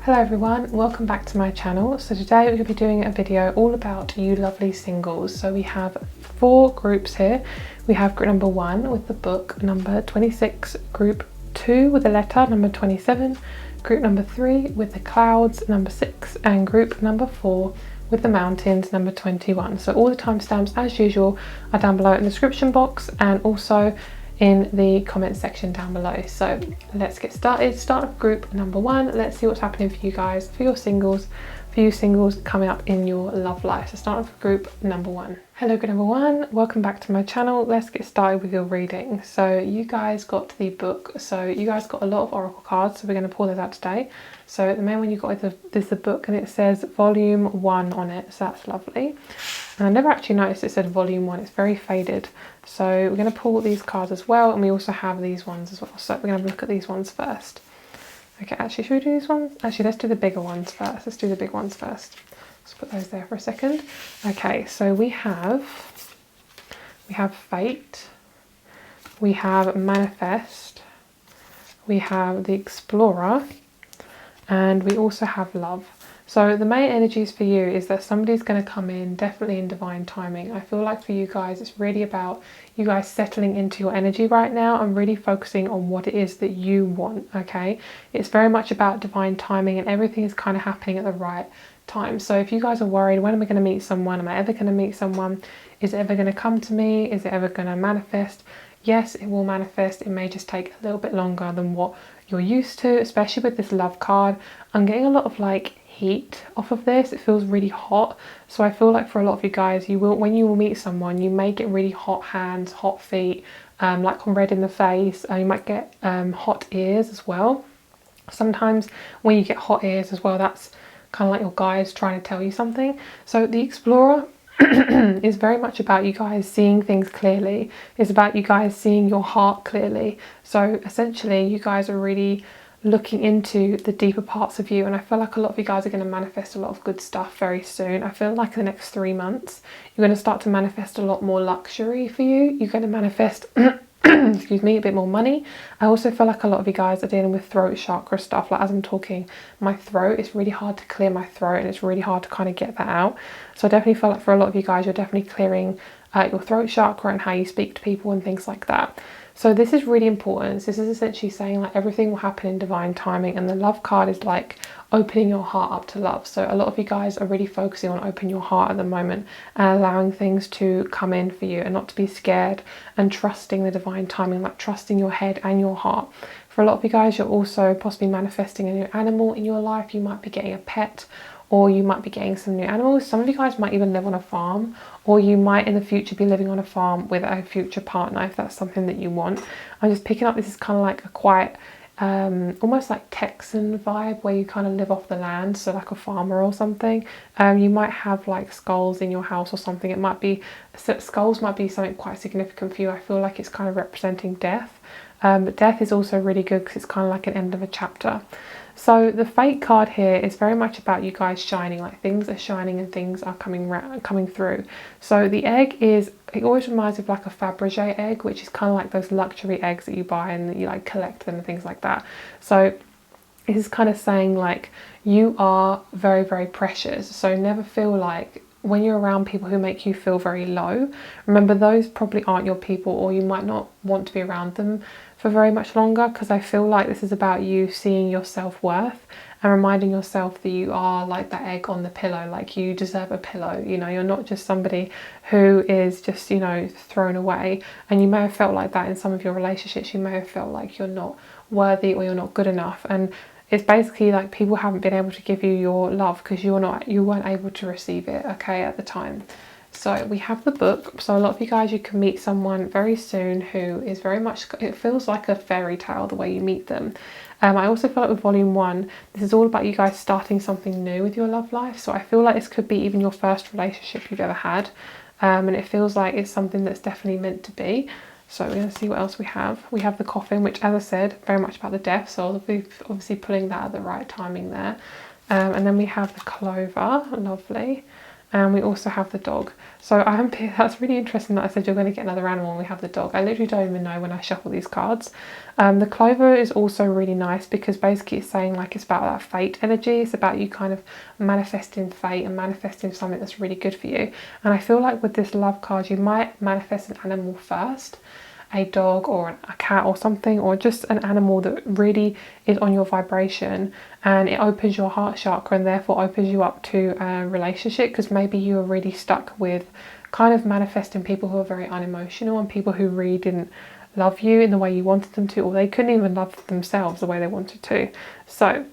Hello everyone, welcome back to my channel. So today we're going to be doing a video all about you lovely singles. So we have 4 groups here. We have group number 1 with the book number 26, group 2 with the letter number 27, group number 3 with the clouds number 6, and group number 4 with the mountains number 21. So all the timestamps as usual are down below in the description box and also in the comment section down below. So let's get started. Start with group number 1. Let's see what's happening for you guys, for your singles, for you singles coming up in your love life. So start with group number 1. Hello group number 1, welcome back to my channel. Let's get started with your reading. So you guys got the book, so you guys got a lot of oracle cards, so we're going to pull those out today. So the main one you got is the book, and it says volume 1 on it, so that's lovely. And I never actually noticed it said volume 1, it's very faded. So we're going to pull these cards as well, and we also have these ones as well. So we're going to have a look at these ones first. Okay, actually, should we do these ones? Actually, let's do the bigger ones first. Let's do the big ones first. Let's put those there for a second. Okay, so we have Fate, we have Manifest, we have the Explorer, and we also have Love. So the main energies for you is that somebody's going to come in definitely in divine timing. I feel like for you guys, it's really about you guys settling into your energy right now and really focusing on what it is that you want, okay? It's very much about divine timing, and everything is kind of happening at the right time. So if you guys are worried, when am I going to meet someone? Am I ever going to meet someone? Is it ever going to come to me? Is it ever going to manifest? Yes, it will manifest. It may just take a little bit longer than what you're used to, especially with this love card. I'm getting a lot of like heat off of this. It feels really hot, so I feel like for a lot of you guys, you will, when you will meet someone, you may get really hot hands, hot feet, like red in the face. You might get hot ears as well. Sometimes when you get hot ears as well, that's kind of like your guys trying to tell you something. So the Explorer is very much about you guys seeing things clearly. It's about you guys seeing your heart clearly. So essentially you guys are really looking into the deeper parts of you, and I feel like a lot of you guys are going to manifest a lot of good stuff very soon. I feel like in the next 3 months you're going to start to manifest a lot more luxury for you. You're going to manifest excuse me, a bit more money. I also feel like a lot of you guys are dealing with throat chakra stuff. Like as I'm talking, my throat, it's really hard to clear my throat, and it's really hard to kind of get that out. So I definitely feel like for a lot of you guys, you're definitely clearing your throat chakra and how you speak to people and things like that. So this is really important. This is essentially saying like everything will happen in divine timing, and the love card is like opening your heart up to love. So a lot of you guys are really focusing on opening your heart at the moment and allowing things to come in for you, and not to be scared, and trusting the divine timing, like trusting your head and your heart. For a lot of you guys, you're also possibly manifesting a new animal in your life. You might be getting a pet, or you might be getting some new animals. Some of you guys might even live on a farm, or you might in the future be living on a farm with a future partner if that's something that you want. I'm just picking up, this is kind of like a quite almost like Texan vibe, where you kind of live off the land, so like a farmer or something. You might have like skulls in your house or something. It might be, skulls might be something quite significant for you. I feel like it's kind of representing death, but death is also really good because it's kind of like an end of a chapter. So the Fate card here is very much about you guys shining, like things are shining and things are coming through. So the egg is, it always reminds me of like a Fabergé egg, which is kind of like those luxury eggs that you buy and that you like collect them and things like that. So this is kind of saying like you are very, very precious. So never feel like, when you're around people who make you feel very low, remember those probably aren't your people, or you might not want to be around them for very much longer, because I feel like this is about you seeing your self-worth and reminding yourself that you are like that egg on the pillow, like you deserve a pillow. You know, you're not just somebody who is just, you know, thrown away. And you may have felt like that in some of your relationships. You may have felt like you're not worthy or you're not good enough, and it's basically like people haven't been able to give you your love because you weren't able to receive it, okay, at the time. So we have the book. So a lot of you guys, you can meet someone very soon who is very much, it feels like a fairy tale the way you meet them. I also feel like with volume 1, this is all about you guys starting something new with your love life. So I feel like this could be even your first relationship you've ever had, and it feels like it's something that's definitely meant to be. So we're going to see what else we have. We have the coffin, which, as I said, very much about the death. So I'll be obviously pulling that at the right timing there. And then we have the clover, lovely. and we also have the dog. So that's really interesting that I said you're going to get another animal and we have the dog. I literally don't even know when I shuffle these cards. The clover is also really nice because basically it's saying like it's about that fate energy. It's about you kind of manifesting fate and manifesting something that's really good for you. And I feel like with this love card, you might manifest an animal first, a dog or a cat or something, or just an animal that really is on your vibration, and it opens your heart chakra and therefore opens you up to a relationship, because maybe you are really stuck with kind of manifesting people who are very unemotional and people who really didn't love you in the way you wanted them to, or they couldn't even love themselves the way they wanted to. So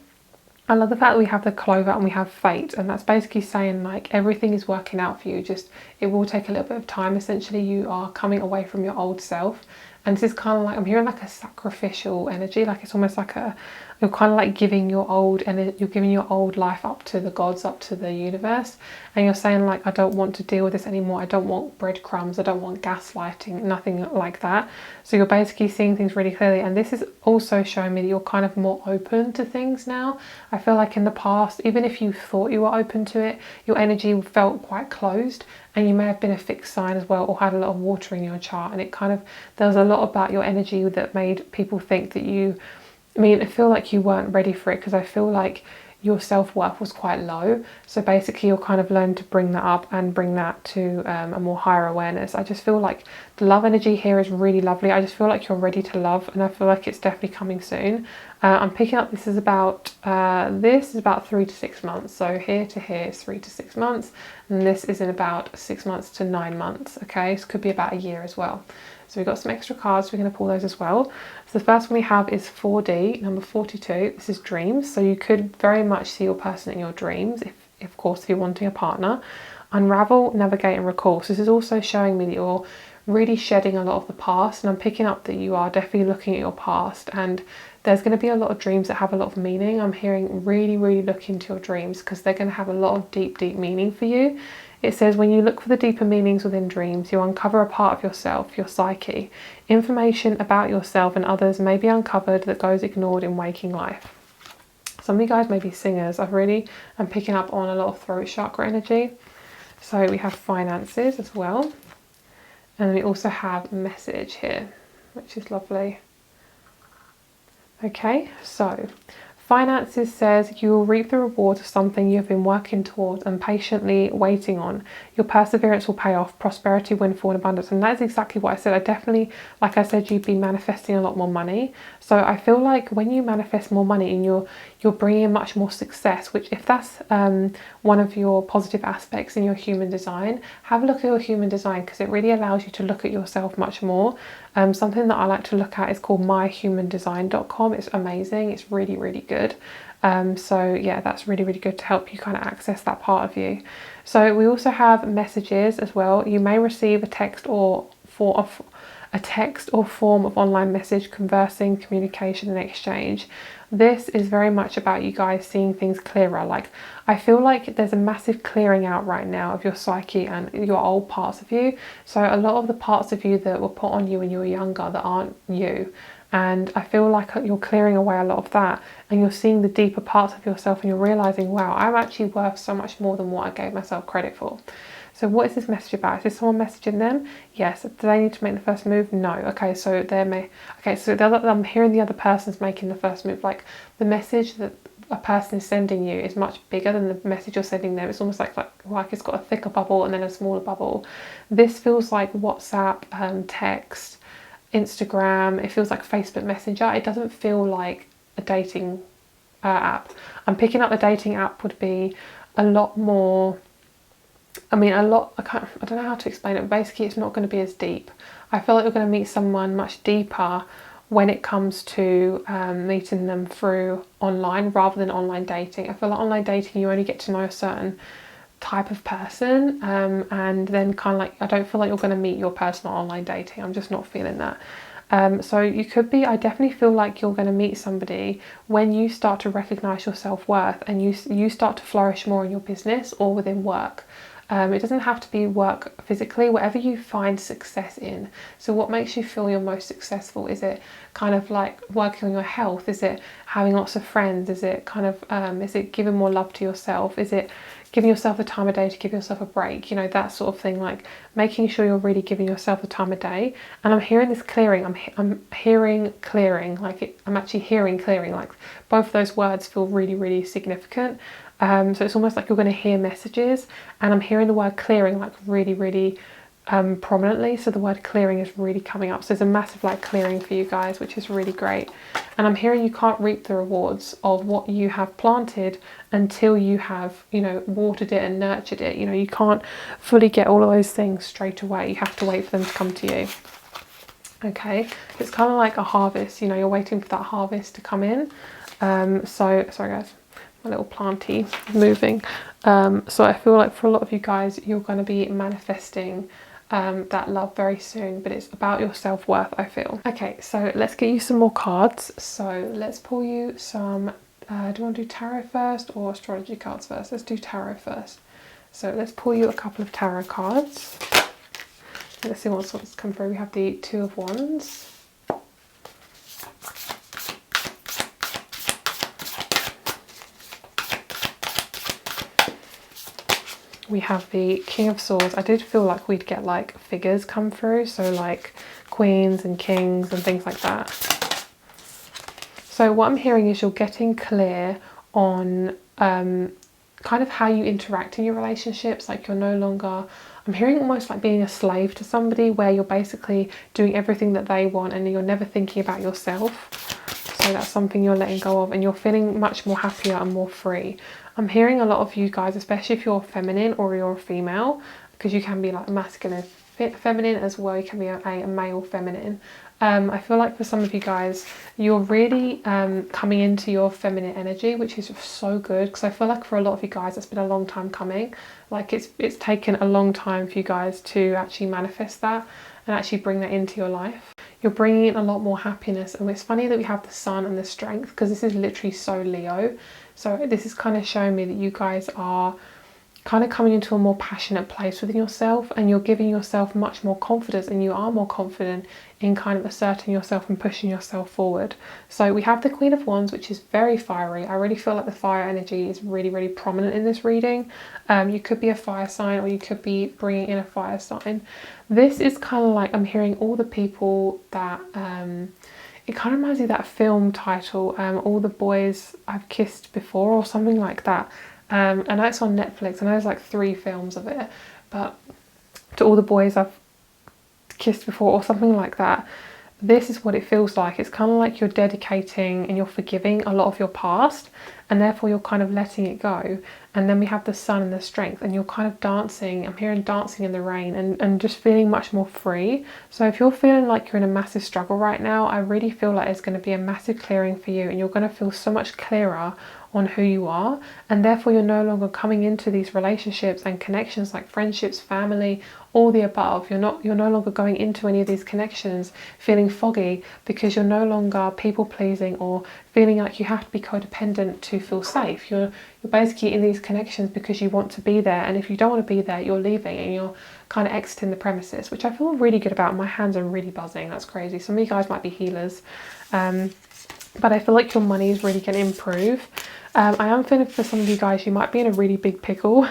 I love the fact that we have the clover and we have fate, and that's basically saying like everything is working out for you, just it will take a little bit of time. Essentially you are coming away from your old self, and this is kind of like, I'm hearing like a sacrificial energy, like it's almost like you're kind of like giving your old, and you're giving your old life up to the gods, up to the universe, and you're saying like, I don't want to deal with this anymore, I don't want breadcrumbs, I don't want gaslighting, nothing like that. So you're basically seeing things really clearly, and this is also showing me that you're kind of more open to things now. I feel like in the past, even if you thought you were open to it, your energy felt quite closed, and you may have been a fixed sign as well, or had a lot of water in your chart, and it kind of, there was a lot about your energy that made people think that you, I feel like you weren't ready for it, because I feel like your self-worth was quite low. So basically you're kind of learning to bring that up and bring that to a more higher awareness. I just feel like the love energy here is really lovely. I just feel like you're ready to love, and I feel like it's definitely coming soon. I'm picking up this is about 3 to 6 months. So here to here is 3 to 6 months, and this is in about 6 months to 9 months. Okay, so it could be about a year as well. So we've got some extra cards, we're going to pull those as well. So the first one we have is 4D, number 42. This is dreams. So you could very much see your person in your dreams, if of course, if you're wanting a partner. Unravel, navigate and recall. So this is also showing me that you're really shedding a lot of the past, and I'm picking up that you are definitely looking at your past, and there's going to be a lot of dreams that have a lot of meaning. I'm hearing really look into your dreams, because they're going to have a lot of deep meaning for you. It says, when you look for the deeper meanings within dreams, you uncover a part of yourself, your psyche. Information about yourself and others may be uncovered that goes ignored in waking life. Some of you guys may be singers. I'm picking up on a lot of throat chakra energy. So we have finances as well. And we also have message here, which is lovely. Okay, so finances says you will reap the rewards of something you have been working towards and patiently waiting on. Your perseverance will pay off, prosperity, windfall and abundance. And that is exactly what I said. I definitely, like I said, you've been manifesting a lot more money. So I feel like when you manifest more money and you're bringing in much more success, which if that's one of your positive aspects in your human design, have a look at your human design, because it really allows you to look at yourself much more. Something that I like to look at is called myhumandesign.com. It's amazing. It's really good. So yeah, that's really good to help you kind of access that part of you. So we also have messages as well. You may receive a text or form of online message, conversing, communication and exchange. This is very much about you guys seeing things clearer. Like, I feel like there's a massive clearing out right now of your psyche and your old parts of you. So a lot of the parts of you that were put on you when you were younger that aren't you. And I feel like you're clearing away a lot of that, and you're seeing the deeper parts of yourself, and you're realizing, wow, I'm actually worth so much more than what I gave myself credit for. So what is this message about? Is this someone messaging them? Yes. Do they need to make the first move? No. Okay, so I'm hearing the other person's making the first move. Like, the message that a person is sending you is much bigger than the message you're sending them. It's almost like it's got a thicker bubble and then a smaller bubble. This feels like WhatsApp, text, Instagram. It feels like Facebook Messenger. It doesn't feel like a dating app. I'm picking up the dating app would be a lot more. I don't know how to explain it, but basically it's not going to be as deep. I feel like you're going to meet someone much deeper when it comes to meeting them through online rather than online dating. I feel like online dating, you only get to know a certain type of person, and then kind of like, I don't feel like you're going to meet your person on online dating. I'm just not feeling that. So you could be, I definitely feel like you're going to meet somebody when you start to recognize your self-worth and you start to flourish more in your business or within work. It doesn't have to be work physically, whatever you find success in. So what makes you feel you're most successful? Is it kind of like working on your health? Is it having lots of friends? Is it kind of is it giving more love to yourself? Is it giving yourself the time of day to give yourself a break? You know, that sort of thing, like making sure you're really giving yourself the time of day. And I'm hearing this clearing. I'm hearing clearing, like I'm actually hearing clearing. Like both of those words feel really, really significant. So it's almost like you're going to hear messages, and I'm hearing the word clearing like really, really prominently. So the word clearing is really coming up. So there's a massive like clearing for you guys, which is really great. And I'm hearing you can't reap the rewards of what you have planted until you have, you know, watered it and nurtured it. You know, you can't fully get all of those things straight away. You have to wait for them to come to you. Okay, it's kind of like a harvest. You know, you're waiting for that harvest to come in. So sorry guys, my little planty moving. So I feel like for a lot of you guys, you're going to be manifesting that love very soon, but it's about your self-worth, I feel. Okay, so let's get you some more cards. So let's pull you some, do you want to do tarot first or astrology cards first? Let's do tarot first. So let's pull you a couple of tarot cards. Let's see what sorts come through. We have the Two of Wands. We have the King of Swords. I did feel like we'd get like figures come through, so like queens and kings and things like that. So what I'm hearing is you're getting clear on kind of how you interact in your relationships. Like you're no longer, I'm hearing almost like being a slave to somebody, where you're basically doing everything that they want and you're never thinking about yourself. So that's something you're letting go of, and you're feeling much more happier and more free. I'm hearing a lot of you guys, especially if you're feminine or you're a female, because you can be like masculine feminine as well, you can be a male feminine. I feel like for some of you guys, you're really coming into your feminine energy, which is so good, because I feel like for a lot of you guys, it's been a long time coming. Like it's taken a long time for you guys to actually manifest that and actually bring that into your life. You're bringing in a lot more happiness, and it's funny that we have the Sun and the Strength, because this is literally so Leo. So this is kind of showing me that you guys are kind of coming into a more passionate place within yourself, and you're giving yourself much more confidence, and you are more confident in kind of asserting yourself and pushing yourself forward. So we have the Queen of Wands, which is very fiery. I really feel like the fire energy is really, really prominent in this reading. You could be a fire sign, or you could be bringing in a fire sign. This is kind of like, I'm hearing all the people that it kind of reminds me of that film title, All the Boys I've Kissed Before, or something like that. I know it's on Netflix. I know there's like 3 films of it, but To All the Boys I've Kissed Before, or something like that. This is what it feels like. It's kind of like you're dedicating and you're forgiving a lot of your past, and therefore you're kind of letting it go. And then we have the Sun and the Strength, and you're kind of dancing. I'm hearing dancing in the rain, and just feeling much more free. So if you're feeling like you're in a massive struggle right now, I really feel like it's going to be a massive clearing for you, and you're going to feel so much clearer on who you are, and therefore you're no longer coming into these relationships and connections like friendships, family, all the above. You're no longer going into any of these connections feeling foggy, because you're no longer people pleasing or feeling like you have to be codependent to feel safe. You're basically in these connections because you want to be there, and if you don't want to be there, you're leaving and you're kind of exiting the premises, which I feel really good about. My hands are really buzzing. That's crazy. Some of you guys might be healers, but I feel like your money is really going to improve. I am feeling for some of you guys, you might be in a really big pickle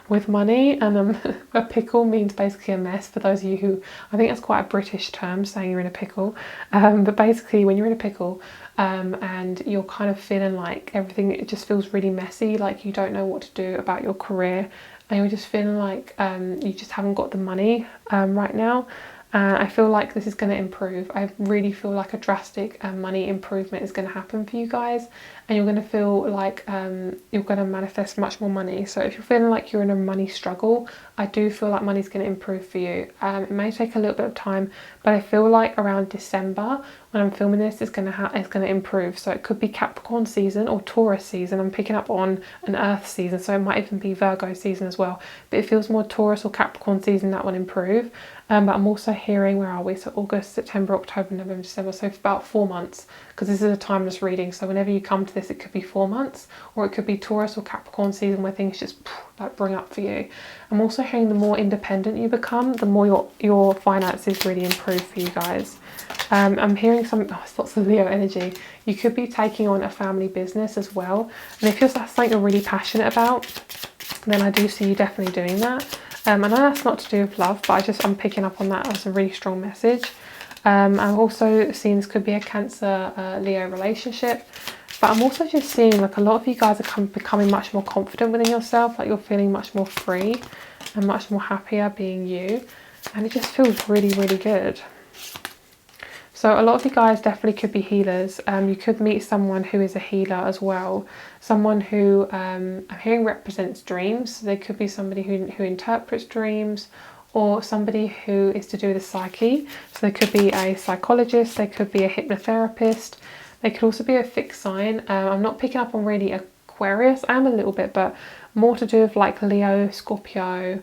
with money, and a pickle means basically a mess for those of you who, I think that's quite a British term, saying you're in a pickle, but basically when you're in a pickle and you're kind of feeling like everything, it just feels really messy, like you don't know what to do about your career, and you're just feeling like you just haven't got the money right now. I feel like this is going to improve. I really feel like a drastic money improvement is going to happen for you guys, and you're going to feel like you're going to manifest much more money. So if you're feeling like you're in a money struggle, I do feel like money's going to improve for you. It may take a little bit of time, but I feel like around December when I'm filming this, it's going to improve. So it could be Capricorn season or Taurus season. I'm picking up on an Earth season, so it might even be Virgo season as well. But it feels more Taurus or Capricorn season that will improve. But I'm also hearing, where are we? So August, September, October, November, December. So for about 4 months, because this is a timeless reading. So whenever you come to this, it could be 4 months, or it could be Taurus or Capricorn season where things just like bring up for you. I'm also hearing the more independent you become, the more your finances really improve for you guys. I'm hearing it's lots of Leo energy. You could be taking on a family business as well. And if that's something you're really passionate about, then I do see you definitely doing that. I know that's not to do with love, but I'm picking up on that as a really strong message. I'm also seeing this could be a Cancer Leo relationship, but I'm also just seeing like a lot of you guys are becoming much more confident within yourself, like you're feeling much more free and much more happier being you, and it just feels really, really good. So a lot of you guys definitely could be healers. You could meet someone who is a healer as well. Someone who I'm hearing represents dreams. So they could be somebody who interprets dreams, or somebody who is to do with the psyche. So they could be a psychologist, they could be a hypnotherapist, they could also be a fixed sign. I'm not picking up on really Aquarius. I am a little bit, but more to do with like Leo, Scorpio,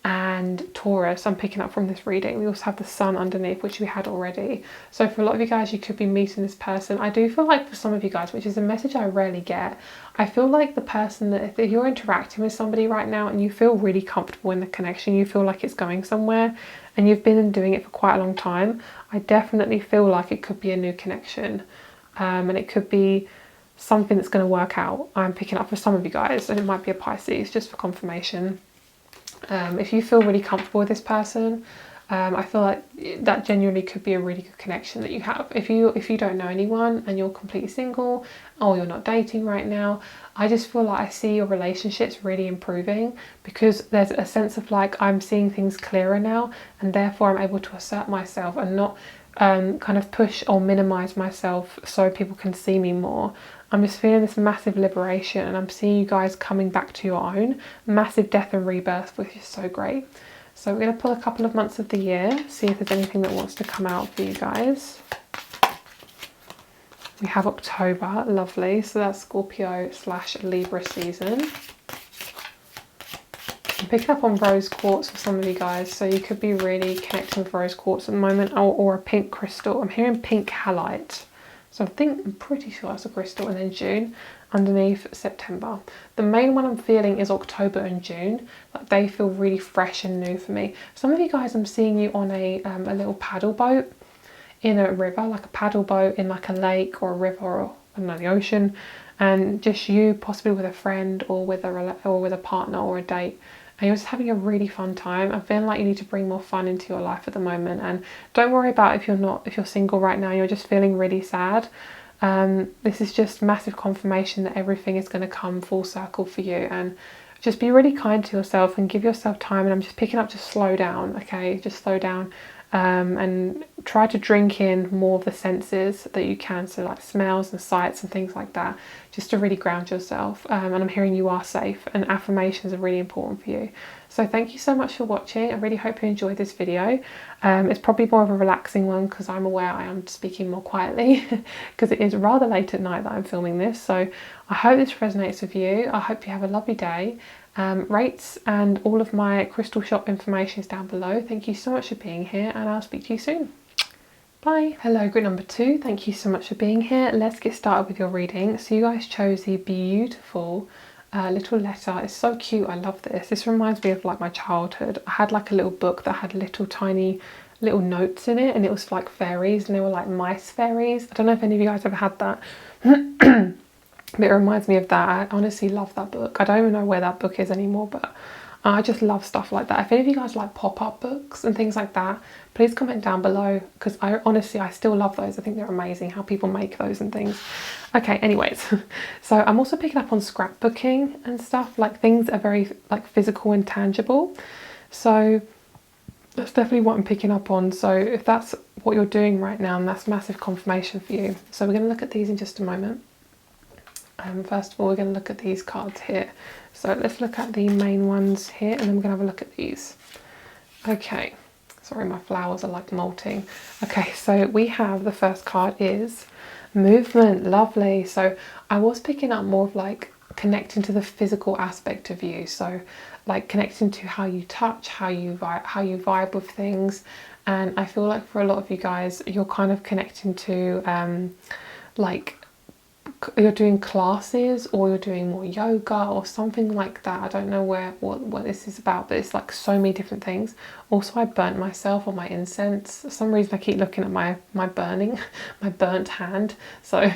and Taurus. I'm picking up from this reading. We also have the Sun underneath, which we had already. So for a lot of you guys, you could be meeting this person. I do feel like for some of you guys, which is a message I rarely get, I feel like the person that, if you're interacting with somebody right now and you feel really comfortable in the connection, you feel like it's going somewhere, and you've been doing it for quite a long time, I definitely feel like it could be a new connection, and it could be something that's going to work out. I'm picking up for some of you guys, and it might be a Pisces, just for confirmation. If you feel really comfortable with this person, I feel like that genuinely could be a really good connection that you have. If you don't know anyone and you're completely single, or you're not dating right now, I just feel like I see your relationships really improving, because there's a sense of like, I'm seeing things clearer now, and therefore I'm able to assert myself and not kind of push or minimize myself so people can see me more. I'm just feeling this massive liberation, and I'm seeing you guys coming back to your own. Massive death and rebirth, which is so great. So we're going to pull a couple of months of the year, see if there's anything that wants to come out for you guys. We have October, lovely. So that's Scorpio / Libra season. I'm picking up on rose quartz for some of you guys, so you could be really connecting with rose quartz at the moment, or a pink crystal. I'm hearing pink halite. So I'm pretty sure that's a crystal. And then June underneath, September. The main one I'm feeling is October and June. Like they feel really fresh and new for me. Some of you guys, I'm seeing you on a little paddle boat in a river, like a paddle boat in like a lake or a river, or I don't know, the ocean, and just you possibly with a friend or with a partner or a date. And you're just having a really fun time. I'm feeling like you need to bring more fun into your life at the moment. And don't worry about if you're single right now, you're just feeling really sad. This is just massive confirmation that everything is going to come full circle for you. And just be really kind to yourself and give yourself time. And I'm just picking up to slow down, okay? Just slow down. And try to drink in more of the senses that you can, so like smells and sights and things like that, just to really ground yourself. And I'm hearing you are safe, and affirmations are really important for you. So thank you so much for watching. I really hope you enjoyed this video. It's probably more of a relaxing one, because I'm aware I am speaking more quietly because it is rather late at night that I'm filming this. So I hope this resonates with you. I hope you have a lovely day. Rates and all of my crystal shop information is down below. Thank you so much for being here, and I'll speak to you soon. Bye. Hello, group number 2. Thank you so much for being here. Let's get started with your reading. So you guys chose the beautiful little letter. It's so cute. I love this. This reminds me of like my childhood. I had like a little book that had little tiny little notes in it, and it was like fairies, and they were like mice fairies. I don't know if any of you guys ever had that. But it reminds me of that. I honestly love that book. I don't even know where that book is anymore, but I just love stuff like that. If any of you guys like pop-up books and things like that, please comment down below, because I still love those. I think they're amazing how people make those and things. Okay, anyways, so I'm also picking up on scrapbooking and stuff, like things that are very like physical and tangible. So that's definitely what I'm picking up on. So if that's what you're doing right now, and that's massive confirmation for you. So we're going to look at these in just a moment. First of all, we're going to look at these cards here. So let's look at the main ones here, and then we're going to have a look at these. Okay, sorry, my flowers are like molting. Okay, so we have the first card is movement. Lovely. So I was picking up more of like connecting to the physical aspect of you. So like connecting to how you touch, how you vibe with things. And I feel like for a lot of you guys, you're kind of connecting to like you're doing classes, or you're doing more yoga or something like that. I don't know what this is about, but it's like so many different things. Also, I burnt myself on my incense. For some reason I keep looking at my burning, my burnt hand. So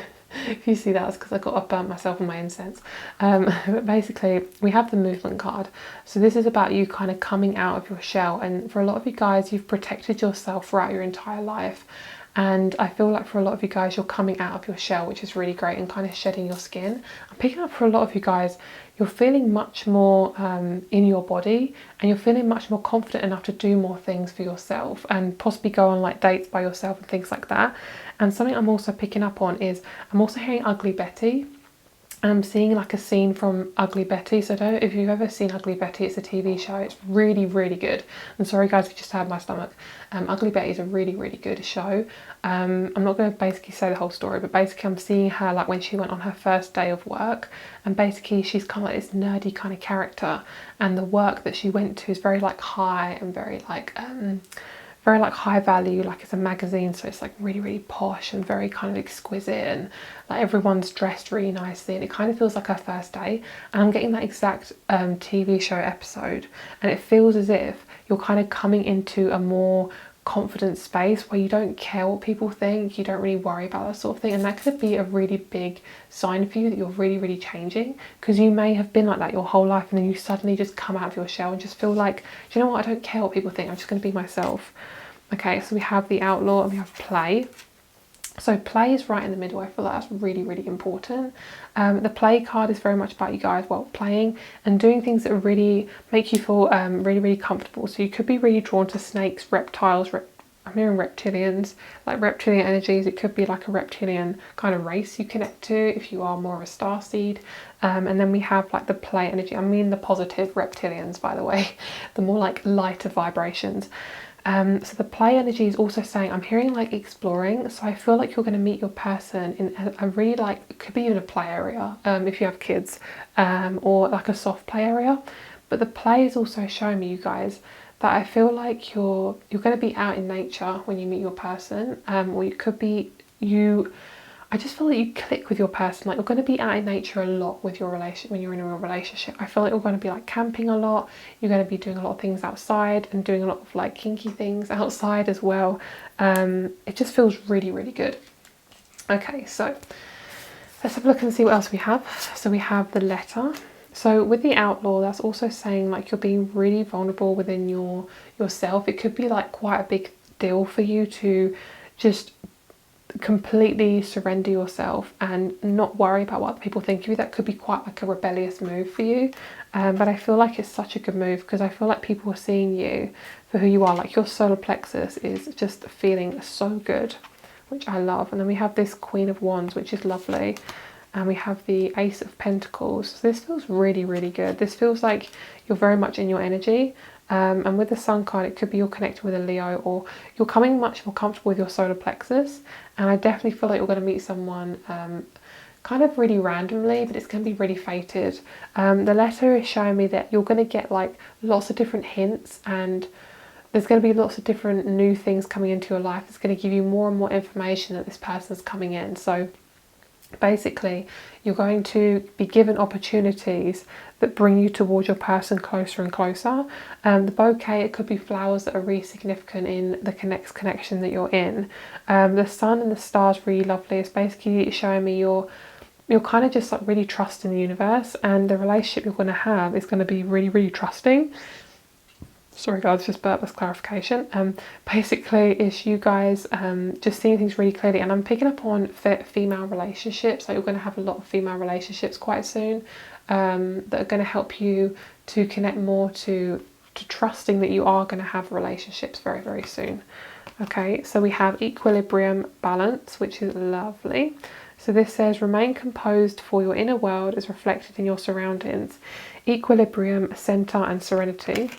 if you see that, it's because I burnt myself on my incense. But basically, we have the movement card. So this is about you kind of coming out of your shell. And for a lot of you guys, you've protected yourself throughout your entire life. And I feel like for a lot of you guys, you're coming out of your shell, which is really great, and kind of shedding your skin. I'm picking up for a lot of you guys, you're feeling much more in your body, and you're feeling much more confident enough to do more things for yourself, and possibly go on like dates by yourself and things like that. And something I'm also picking up on is I'm also hearing Ugly Betty. I'm seeing like a scene from Ugly Betty. So I don't know if you've ever seen Ugly Betty. It's a TV show. It's really, really good. And sorry guys, if you just had my stomach. Ugly Betty is a really, really good show. I'm not going to basically say the whole story, but basically I'm seeing her like when she went on her first day of work, and basically she's kind of like this nerdy kind of character, and the work that she went to is very like high and very like high value, like it's a magazine, so it's like really, really posh and very kind of exquisite, and like everyone's dressed really nicely, and it kind of feels like her first day. And I'm getting that exact TV show episode, and it feels as if you're kind of coming into a more confident space where you don't care what people think, you don't really worry about that sort of thing. And that could be a really big sign for you that you're really, really changing, because you may have been like that your whole life, and then you suddenly just come out of your shell and just feel like, do you know what, I don't care what people think, I'm just going to be myself. Okay, so we have the Outlaw and we have Play. So Play is right in the middle. I feel like that's really, really important. The Play card is very much about you guys, well, playing and doing things that really make you feel really, really comfortable. So you could be really drawn to snakes, reptiles, I'm hearing reptilians, like reptilian energies. It could be like a reptilian kind of race you connect to if you are more of a starseed. And then we have like the Play energy. I mean the positive reptilians, by the way, the more like lighter vibrations. So the Play energy is also saying, I'm hearing like exploring. So I feel like you're going to meet your person in a really like, it could be even a play area if you have kids, or like a soft play area. But the Play is also showing me, you guys, that I feel like you're going to be out in nature when you meet your person, or you could be I just feel like you click with your person. Like you're going to be out in nature a lot with your relationship when you're in a relationship. I feel like you're going to be like camping a lot. You're going to be doing a lot of things outside and doing a lot of like kinky things outside as well. It just feels really, really good. Okay, so let's have a look and see what else we have. So we have the Letter. So with the Outlaw, that's also saying like you're being really vulnerable within yourself. It could be like quite a big deal for you to just completely surrender yourself and not worry about what people think of you. That could be quite like a rebellious move for you, but I feel like it's such a good move, because I feel like people are seeing you for who you are. Like your solar plexus is just feeling so good, which I love. And then we have this Queen of Wands, which is lovely, and we have the Ace of Pentacles. So this feels really, really good. This feels like you're very much in your energy. And with the Sun card, it could be you're connected with a Leo, or you're coming much more comfortable with your solar plexus. And I definitely feel like you're going to meet someone kind of really randomly, but it's going to be really fated. The Letter is showing me that you're going to get like lots of different hints, and there's going to be lots of different new things coming into your life. It's going to give you more and more information that this person's coming in. So basically, you're going to be given opportunities that bring you towards your person closer and closer. The bouquet, it could be flowers that are really significant in the next connection that you're in. The Sun and the stars, really lovely. It's basically showing me you're kind of just like really trusting the universe, and the relationship you're going to have is going to be really, really trusting. Sorry guys, just burp as clarification. Basically it's you guys just seeing things really clearly, and I'm picking up on female relationships. Like you're going to have a lot of female relationships quite soon, that are going to help you to connect more to trusting that you are going to have relationships very, very soon. Okay, so we have Equilibrium, Balance, which is lovely. So this says, remain composed, for your inner world is reflected in your surroundings. Equilibrium, center and serenity.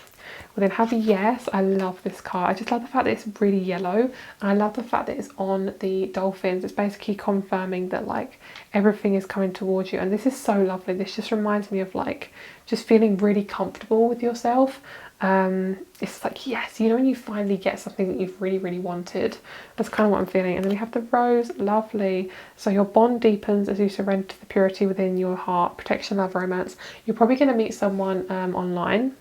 Well then have yes. I love this card. I just love the fact that it's really yellow, and I love the fact that it's on the dolphins. It's basically confirming that like everything is coming towards you, and this is so lovely. This just reminds me of like just feeling really comfortable with yourself. It's like, yes, you know, when you finally get something that you've really wanted. That's kind of what I'm feeling. And then we have the rose. Lovely. So your bond deepens as you surrender to the purity within your heart. Protection, love, romance. You're probably going to meet someone online.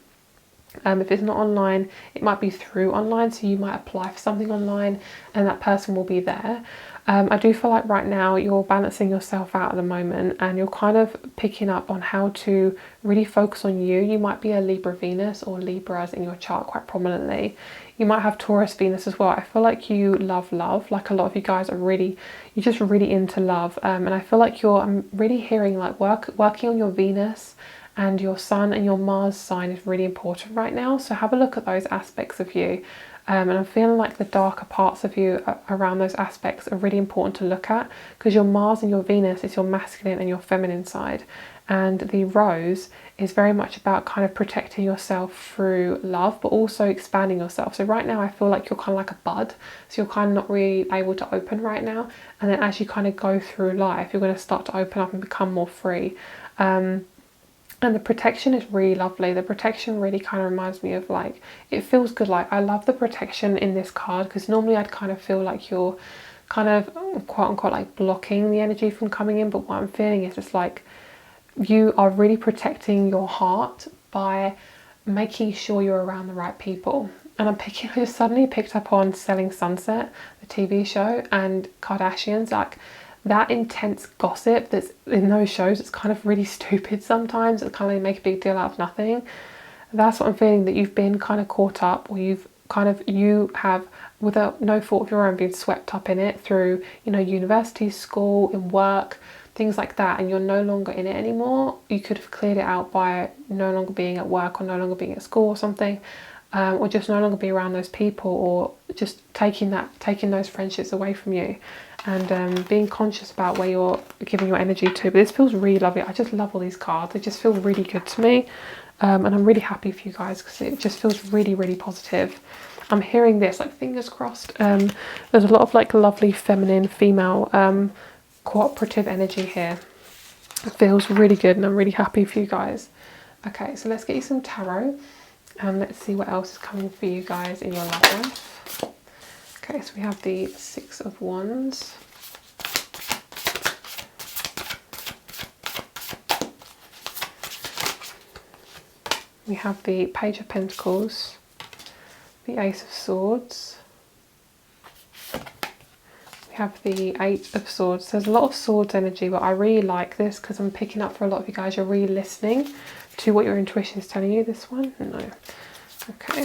If it's not online, it might be through online, so you might apply for something online and that person will be there. I do feel like right now you're balancing yourself out at the moment, and you're kind of picking up on how to really focus on you. You might be a Libra Venus or Libras in your chart quite prominently. You might have Taurus Venus as well. I feel like you love love. Like a lot of you guys are really, you're just really into love. And I feel like I'm really hearing like working on your Venus, and your Sun and your Mars sign is really important right now. So have a look at those aspects of you. And I'm feeling like the darker parts of you around those aspects are really important to look at, because your Mars and your Venus is your masculine and your feminine side. And the rose is very much about kind of protecting yourself through love, but also expanding yourself. So right now I feel like you're kind of like a bud. So you're kind of not really able to open right now. And then as you kind of go through life, you're going to start to open up and become more free. And the protection is really lovely. The protection really kind of reminds me of like, it feels good. Like I love the protection in this card, because normally I'd kind of feel like you're kind of quote unquote like blocking the energy from coming in. But what I'm feeling is it's like you are really protecting your heart by making sure you're around the right people. And I just suddenly picked up on Selling Sunset, the TV show, and Kardashians. Like that intense gossip that's in those shows, it's kind of really stupid sometimes. It's kind of make a big deal out of nothing. That's what I'm feeling, that you've been kind of caught up, or you have, without no fault of your own, been swept up in it through, you know, university, school, in work, things like that, and you're no longer in it anymore. You could have cleared it out by no longer being at work, or no longer being at school or something. Or just no longer be around those people, or just taking those friendships away from you, and being conscious about where you're giving your energy to. But this feels really lovely. I just love all these cards. They just feel really good to me, and I'm really happy for you guys, because it just feels really positive. I'm hearing this, like fingers crossed. There's a lot of like lovely feminine, female, cooperative energy here. It feels really good, and I'm really happy for you guys. Okay, so let's get you some tarot. And let's see what else is coming for you guys in your love life. Okay, so we have the Six of Wands. We have the Page of Pentacles, the Ace of Swords. We have the Eight of Swords. There's a lot of swords energy, but I really like this, because I'm picking up for a lot of you guys, you're really listening to what your intuition is telling you. This one? No. Okay.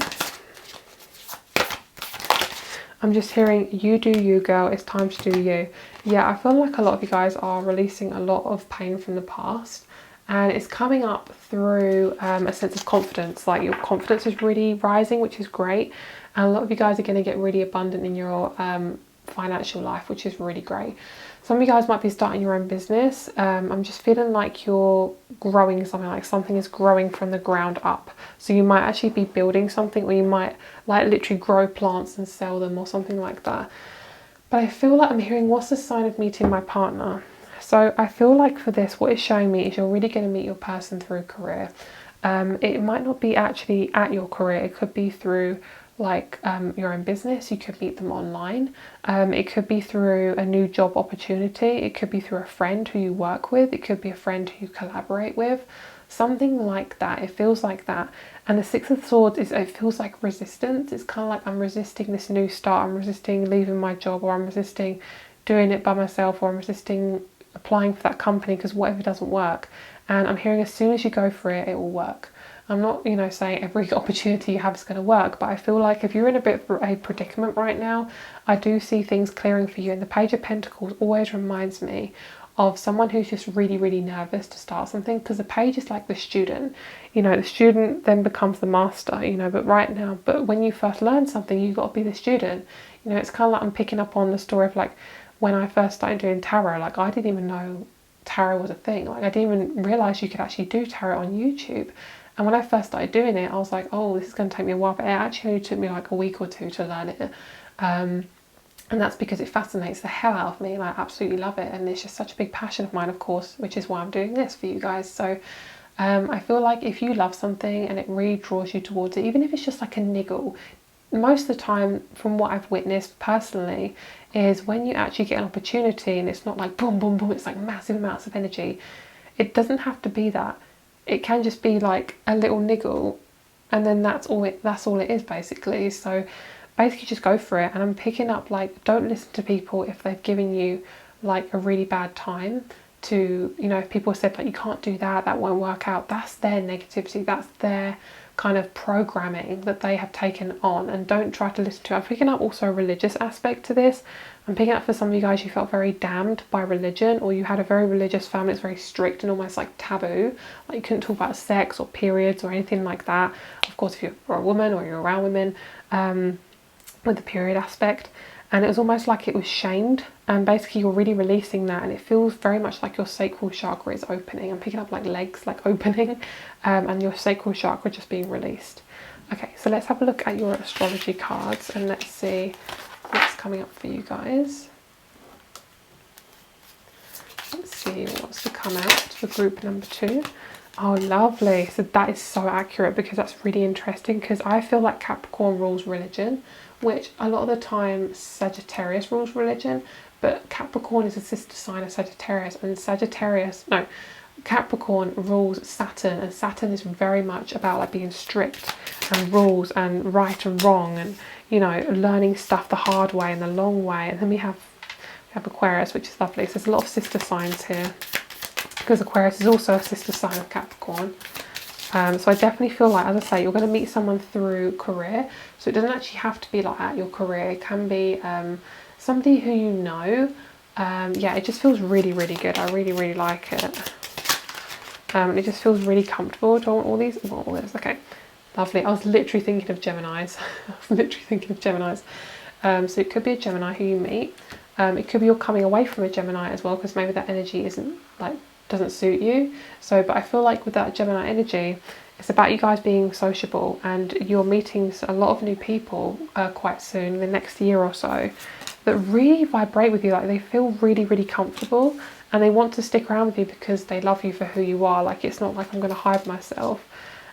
I'm just hearing, you do you, girl. It's time to do you. Yeah, I feel like a lot of you guys are releasing a lot of pain from the past, and it's coming up through a sense of confidence. Like your confidence is really rising, which is great. And a lot of you guys are going to get really abundant in your financial life, which is really great. Some of you guys might be starting your own business. I'm just feeling like you're growing something, like something is growing from the ground up. So you might actually be building something, or you might like literally grow plants and sell them, or something like that. But I feel like I'm hearing, what's the sign of meeting my partner? So I feel like for this, what it's showing me is you're really going to meet your person through a career. It might not be actually at your career. It could be through like your own business. You could meet them online. It could be through a new job opportunity. It could be through a friend who you work with. It could be a friend who you collaborate with. Something like that. It feels like that. And the Six of Swords it feels like resistance. It's kind of like, I'm resisting this new start. I'm resisting leaving my job, or I'm resisting doing it by myself, or I'm resisting applying for that company, because what if it doesn't work? And I'm hearing, as soon as you go for it, it will work. I'm not, you know, saying every opportunity you have is going to work, but I feel like if you're in a bit of a predicament right now, I do see things clearing for you. And the Page of Pentacles always reminds me of someone who's just really nervous to start something, because the page is like the student, you know, the student then becomes the master, you know, but when you first learn something, you've got to be the student, you know. It's kind of like I'm picking up on the story of like when I first started doing tarot, like I didn't even know tarot was a thing. Like I didn't even realize you could actually do tarot on YouTube. And when I first started doing it, I was like, oh, this is going to take me a while, but it actually only took me like a week or two to learn it. And that's because it fascinates the hell out of me and I absolutely love it. And it's just such a big passion of mine, of course, which is why I'm doing this for you guys. So I feel like if you love something and it really draws you towards it, even if it's just like a niggle, most of the time, from what I've witnessed personally, is when you actually get an opportunity and it's not like boom, boom, boom, it's like massive amounts of energy. It doesn't have to be that. It can just be like a little niggle, and then that's all it is basically. So basically just go for it. And I'm picking up, like, don't listen to people if they've given you like a really bad time. To, you know, if people said like you can't do that, that won't work out, that's their negativity, that's their kind of programming that they have taken on, and don't try to listen to it. I'm picking up also a religious aspect to this. I'm picking up for some of you guys, you felt very damned by religion, or you had a very religious family that's very strict and almost like taboo, like you couldn't talk about sex or periods or anything like that. Of course, if you're a woman or you're around women, with the period aspect, and it was almost like it was shamed, and basically you're really releasing that, and it feels very much like your sacral chakra is opening. I'm picking up like legs like opening, and your sacral chakra just being released. Okay, so let's have a look at your astrology cards and let's see what's coming up for you guys. Let's see what's to come out for group number 2. Oh, lovely. So that is so accurate, because that's really interesting, because I feel like Capricorn rules religion, which a lot of the time Sagittarius rules religion, but Capricorn is a sister sign of Sagittarius, and Capricorn rules Saturn, and Saturn is very much about like being strict and rules and right and wrong, and, you know, learning stuff the hard way and the long way. And then we have Aquarius, which is lovely. So there's a lot of sister signs here, because Aquarius is also a sister sign of Capricorn. So I definitely feel like, as I say, you're going to meet someone through career. So it doesn't actually have to be like at your career. It can be somebody who you know. Yeah, it just feels really, really good. I really, really like it. It just feels really comfortable. Do I want all these? I want all this. Okay, lovely. I was literally thinking of Geminis. So it could be a Gemini who you meet. It could be you're coming away from a Gemini as well, because maybe that energy isn't like, doesn't suit you. So, but I feel like with that Gemini energy, it's about you guys being sociable, and you're meeting a lot of new people quite soon, in the next year or so, that really vibrate with you. Like, they feel really, really comfortable, and they want to stick around with you because they love you for who you are. Like, it's not like I'm going to hide myself.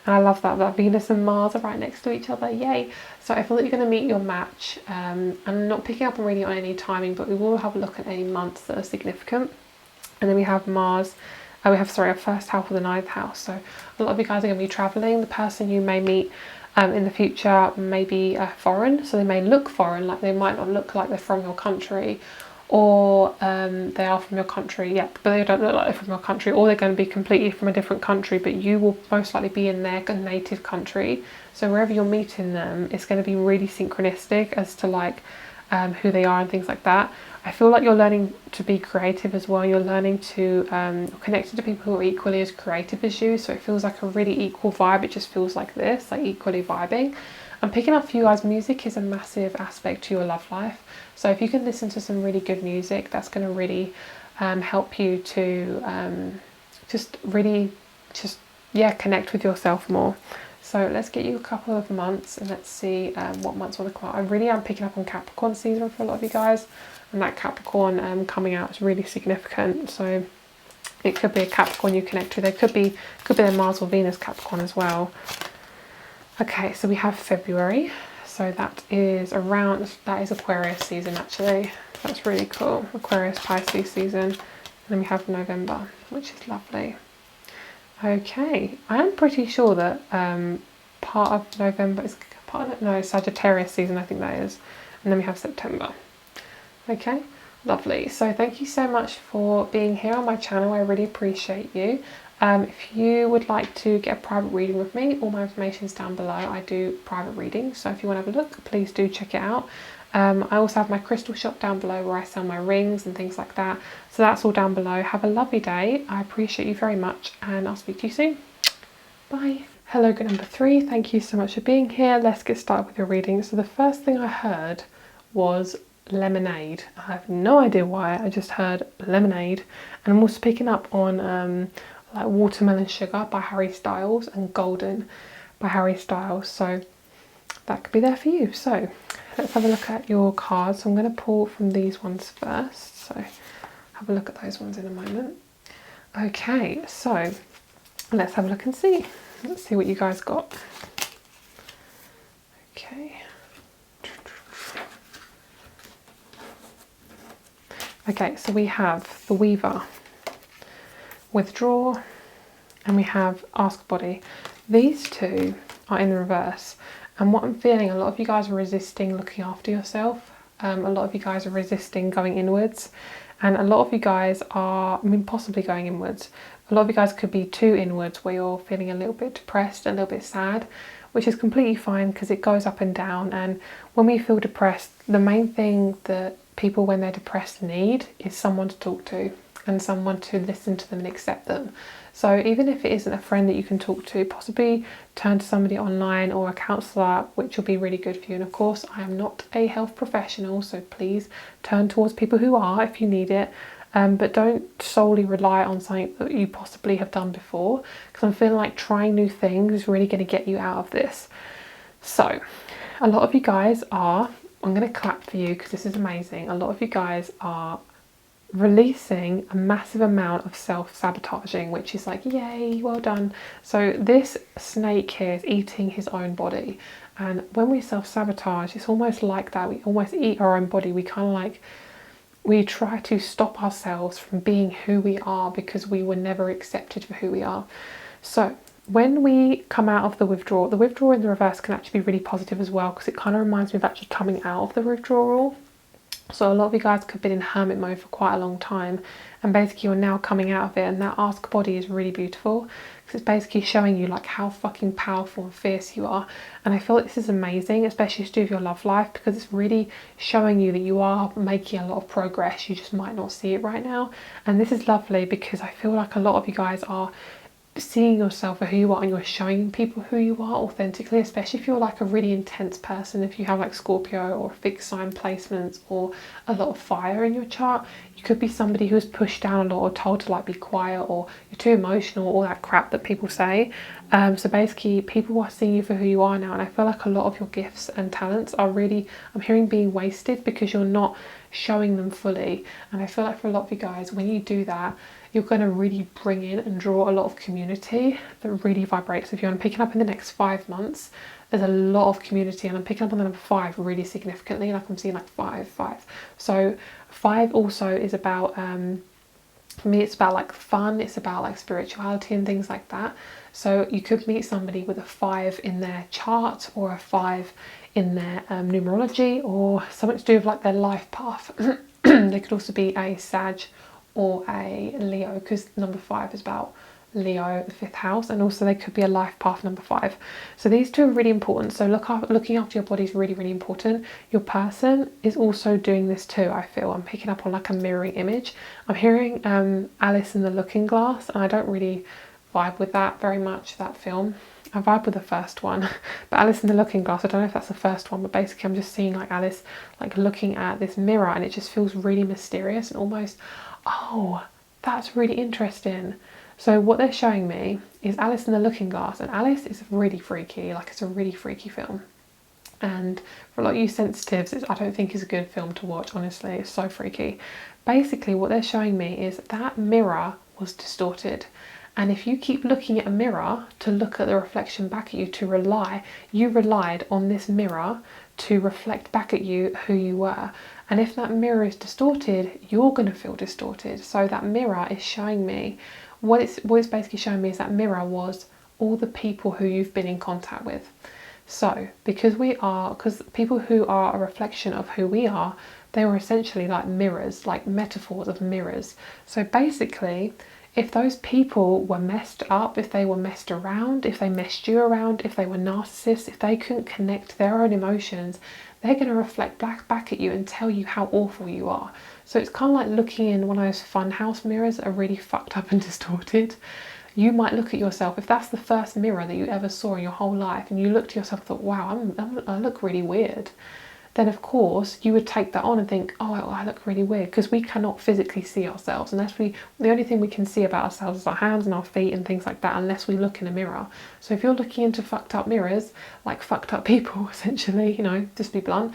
And I love that Venus and Mars are right next to each other. Yay! So I feel that you're going to meet your match. I'm not picking up and reading on any timing, but we will have a look at any months that are significant. And then we have Mars. We have, sorry, our first house or the 9th house. So a lot of you guys are going to be traveling. The person you may meet in the future may be foreign. So they may look foreign, like they might not look like they're from your country, or they are from your country, yeah, but they don't look like they're from your country, or they're going to be completely from a different country, but you will most likely be in their native country. So wherever you're meeting them, it's going to be really synchronistic as to like who they are and things like that. I feel like you're learning to be creative as well. You're learning to you're connected to people who are equally as creative as you, so it feels like a really equal vibe. It just feels like this, like equally vibing. I'm picking up for you guys, music is a massive aspect to your love life. So if you can listen to some really good music, that's going to really help you to just connect with yourself more. So let's get you a couple of months, and let's see what months will come out. I really am picking up on Capricorn season for a lot of you guys, and that Capricorn coming out is really significant. So it could be a Capricorn you connect with. It could be their Mars or Venus Capricorn as well. Okay, so we have February. So that is Aquarius season actually. That's really cool. Aquarius Pisces season. And then we have November, which is lovely. Okay, I'm pretty sure that part of November is Sagittarius season, I think that is. And then we have September. Okay, lovely. So thank you so much for being here on my channel. I really appreciate you. If you would like to get a private reading with me, all my information is down below. I do private readings, so if you want to have a look, please do check it out. I also have my crystal shop down below where I sell my rings and things like that. So that's all down below. Have a lovely day. I appreciate you very much, and I'll speak to you soon. Bye. Hello, group number 3. Thank you so much for being here. Let's get started with your reading. So the first thing I heard was lemonade. I have no idea why. I just heard lemonade, and I'm also picking up on like Watermelon Sugar by Harry Styles and Golden by Harry Styles. So that could be there for you. So let's have a look at your cards. So I'm going to pull from these ones first. So have a look at those ones in a moment. Okay, so let's have a look and see. Let's see what you guys got. Okay. Okay, so we have the Weaver, Withdraw, and we have Ask Body. These two are in reverse. And what I'm feeling, a lot of you guys are resisting looking after yourself. A lot of you guys are resisting going inwards. And a lot of you guys are, possibly going inwards. A lot of you guys could be too inwards where you're feeling a little bit depressed, a little bit sad, which is completely fine because it goes up and down. And when we feel depressed, the main thing that people when they're depressed need is someone to talk to and someone to listen to them and accept them. So even if it isn't a friend that you can talk to, possibly turn to somebody online or a counsellor, which will be really good for you. And of course, I am not a health professional, so please turn towards people who are if you need it. But don't solely rely on something that you possibly have done before, because I'm feeling like trying new things is really going to get you out of this. So a lot of you guys are, I'm going to clap for you because this is amazing. A lot of you guys are releasing a massive amount of self-sabotaging, which is like, yay, well done. So this snake here is eating his own body, and when we self-sabotage, it's almost like that. We almost eat our own body. We kind of like, we try to stop ourselves from being who we are because we were never accepted for who we are. So when we come out of the withdrawal in the reverse can actually be really positive as well, because it kind of reminds me of actually coming out of the withdrawal. So a lot of you guys could have been in hermit mode for quite a long time, and basically you're now coming out of it, and that Ask Body is really beautiful because it's basically showing you like how fucking powerful and fierce you are. And I feel like this is amazing, especially to do with your love life, because it's really showing you that you are making a lot of progress. You just might not see it right now. And this is lovely because I feel like a lot of you guys are seeing yourself for who you are, and you're showing people who you are authentically, especially if you're like a really intense person. If you have like Scorpio or fixed sign placements or a lot of fire in your chart, you could be somebody who's pushed down a lot or told to like be quiet, or you're too emotional, all that crap that people say. So basically people are seeing you for who you are now, and I feel like a lot of your gifts and talents are really, I'm hearing, being wasted because you're not showing them fully. And I feel like for a lot of you guys, when you do that, you're going to really bring in and draw a lot of community that really vibrates with you. And I'm picking up in the next 5 months, there's a lot of community, and I'm picking up on the number 5 really significantly. Like I'm seeing like 5. So 5 also is about, for me, it's about like fun, it's about like spirituality and things like that. So you could meet somebody with a 5 in their chart or a 5 in their numerology, or something to do with like their life path. They could also be a Sag or a Leo, because number 5 is about Leo, the 5th house, and also they could be a life path number 5. So these two are really important. So looking after your body is really, really important. Your person is also doing this too, I feel. I'm picking up on like a mirroring image. I'm hearing Alice in the Looking Glass, and I don't really vibe with that very much, that film. I vibe with the first one, but Alice in the Looking Glass, I don't know if that's the first one, but basically I'm just seeing like Alice like looking at this mirror, and it just feels really mysterious and almost, oh, that's really interesting. So what they're showing me is Alice in the Looking Glass, and Alice is really freaky, like it's a really freaky film. And for a lot of you sensitives, I don't think it's a good film to watch, honestly. It's so freaky. Basically what they're showing me is that mirror was distorted. And if you keep looking at a mirror to look at the reflection back at you, you relied on this mirror to reflect back at you who you were. And if that mirror is distorted, you're going to feel distorted. So that mirror is showing me, what it's basically showing me is that mirror was all the people who you've been in contact with. So because people who are a reflection of who we are, they were essentially like mirrors, like metaphors of mirrors. So basically, if those people were messed up, if they were messed around, if they messed you around, if they were narcissists, if they couldn't connect their own emotions, they're going to reflect back at you and tell you how awful you are. So it's kind of like looking in one of those funhouse mirrors that are really fucked up and distorted. You might look at yourself, if that's the first mirror that you ever saw in your whole life, and you looked at yourself and thought, wow, I look really weird. then of course you would take that on and think, oh, I look really weird, because we cannot physically see ourselves unless the only thing we can see about ourselves is our hands and our feet and things like that, unless we look in a mirror. So if you're looking into fucked up mirrors, like fucked up people essentially, you know, just be blunt,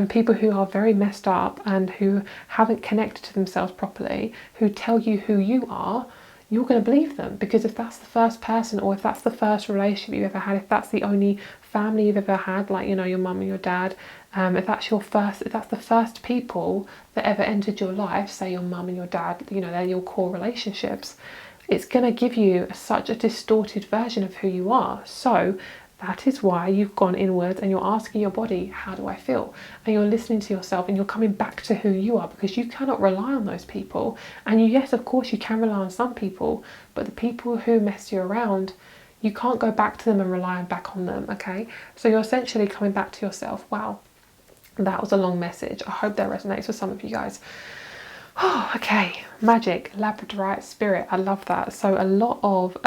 people who are very messed up and who haven't connected to themselves properly, who tell you who you are, you're going to believe them, because if that's the first person, or if that's the first relationship you ever had, if that's the only family you've ever had, like, you know, your mum and your dad, if that's the first people that ever entered your life, say your mum and your dad, you know, they're your core relationships, it's going to give you such a distorted version of who you are. So that is why you've gone inwards and you're asking your body, how do I feel? And you're listening to yourself and you're coming back to who you are, because you cannot rely on those people. And yes, of course, you can rely on some people, but the people who mess you around, you can't go back to them and rely back on them, okay? So you're essentially coming back to yourself. Wow, that was a long message. I hope that resonates with some of you guys. Oh, okay, magic, labradorite, spirit, I love that. So a lot of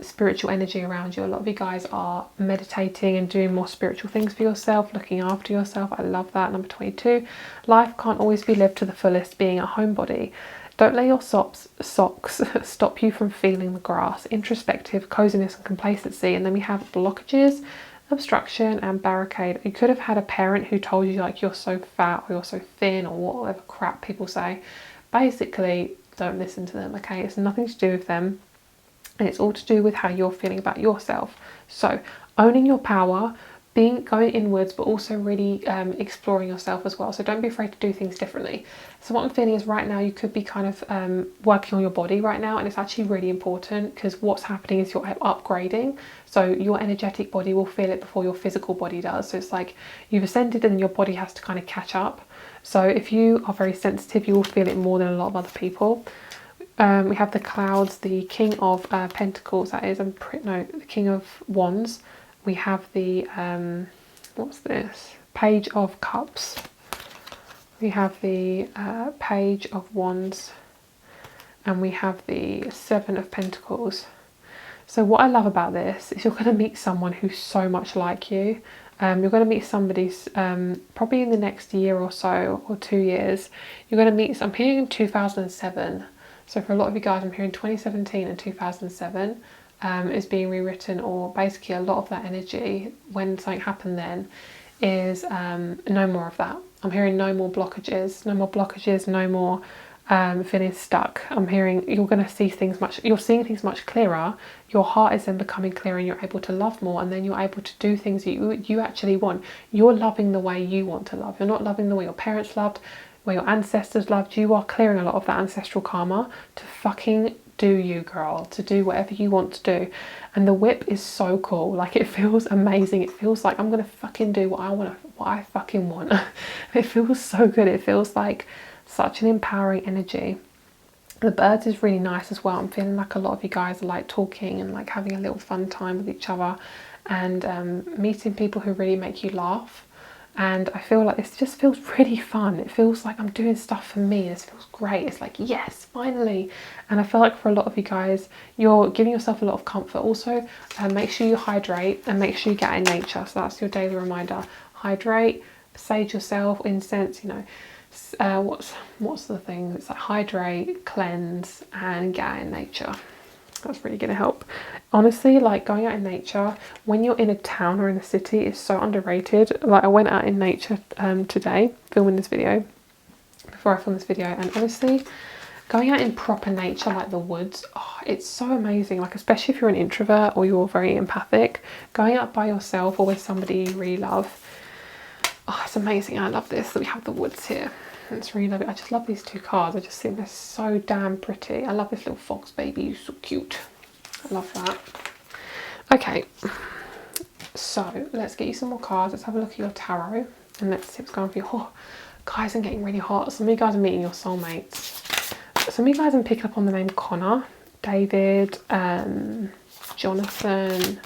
spiritual energy around you. A lot of you guys are meditating and doing more spiritual things for yourself, looking after yourself. I love that. Number 22, life can't always be lived to the fullest, being a homebody. Don't let your socks stop you from feeling the grass. Introspective, coziness and complacency. And then we have blockages, obstruction and barricade. You could have had a parent who told you like you're so fat or you're so thin or whatever crap people say. Basically, don't listen to them, okay? It's nothing to do with them, and it's all to do with how you're feeling about yourself. So owning your power, going inwards, but also really exploring yourself as well. So don't be afraid to do things differently. So what I'm feeling is right now you could be kind of working on your body right now, and it's actually really important, because what's happening is you're upgrading. So your energetic body will feel it before your physical body does. So it's like you've ascended and then your body has to kind of catch up. So if you are very sensitive, you will feel it more than a lot of other people. We have the clouds, the King of Pentacles, that is, the King of Wands. We have the, what's this? Page of Cups. We have the Page of Wands. And we have the Seven of Pentacles. So what I love about this is you're going to meet someone who's so much like you. You're going to meet somebody probably in the next year or so, or 2 years. You're going to meet, I'm hearing in 2007. So for a lot of you guys, I'm hearing 2017 and 2007 is being rewritten, or basically a lot of that energy, when something happened then, is no more of that. I'm hearing no more blockages, no more feeling stuck. I'm hearing you're going to see things you're seeing things much clearer. Your heart is then becoming clearer and you're able to love more, and then you're able to do things that you actually want. You're loving the way you want to love. You're not loving the way your parents loved, where your ancestors loved. You are clearing a lot of that ancestral karma to fucking do you, girl, to do whatever you want to do. And the whip is so cool. Like, it feels amazing. It feels like I'm gonna fucking do what I fucking want. It feels so good. It feels like such an empowering energy. The birds is really nice as well. I'm feeling like a lot of you guys are like talking and like having a little fun time with each other, and meeting people who really make you laugh. And I feel like this just feels really fun. It feels like I'm doing stuff for me. This feels great. It's like, yes, finally. And I feel like for a lot of you guys, you're giving yourself a lot of comfort. Also, make sure you hydrate and make sure you get out in nature. So that's your daily reminder. Hydrate, sage yourself, incense, you know. What's the thing? It's like hydrate, cleanse, and get out in nature. That's really going to help. Honestly, like, going out in nature when you're in a town or in a city is so underrated. Like, I went out in nature today filming this video, before I filmed this video, and honestly, going out in proper nature like the woods, oh, it's so amazing. Like, especially if you're an introvert or you're very empathic, going out by yourself or with somebody you really love, oh, it's amazing. I love this that we have the woods here. It's really lovely. I just love these two cards. I just think they're so damn pretty. I love this little fox baby. He's so cute. I love that. Okay, so let's get you some more cards. Let's have a look at your tarot and let's see what's going on for you. Oh, guys, I'm getting really hot. Some of you guys are meeting your soulmates. Some of you guys are picking up on the name Connor, David, Jonathan,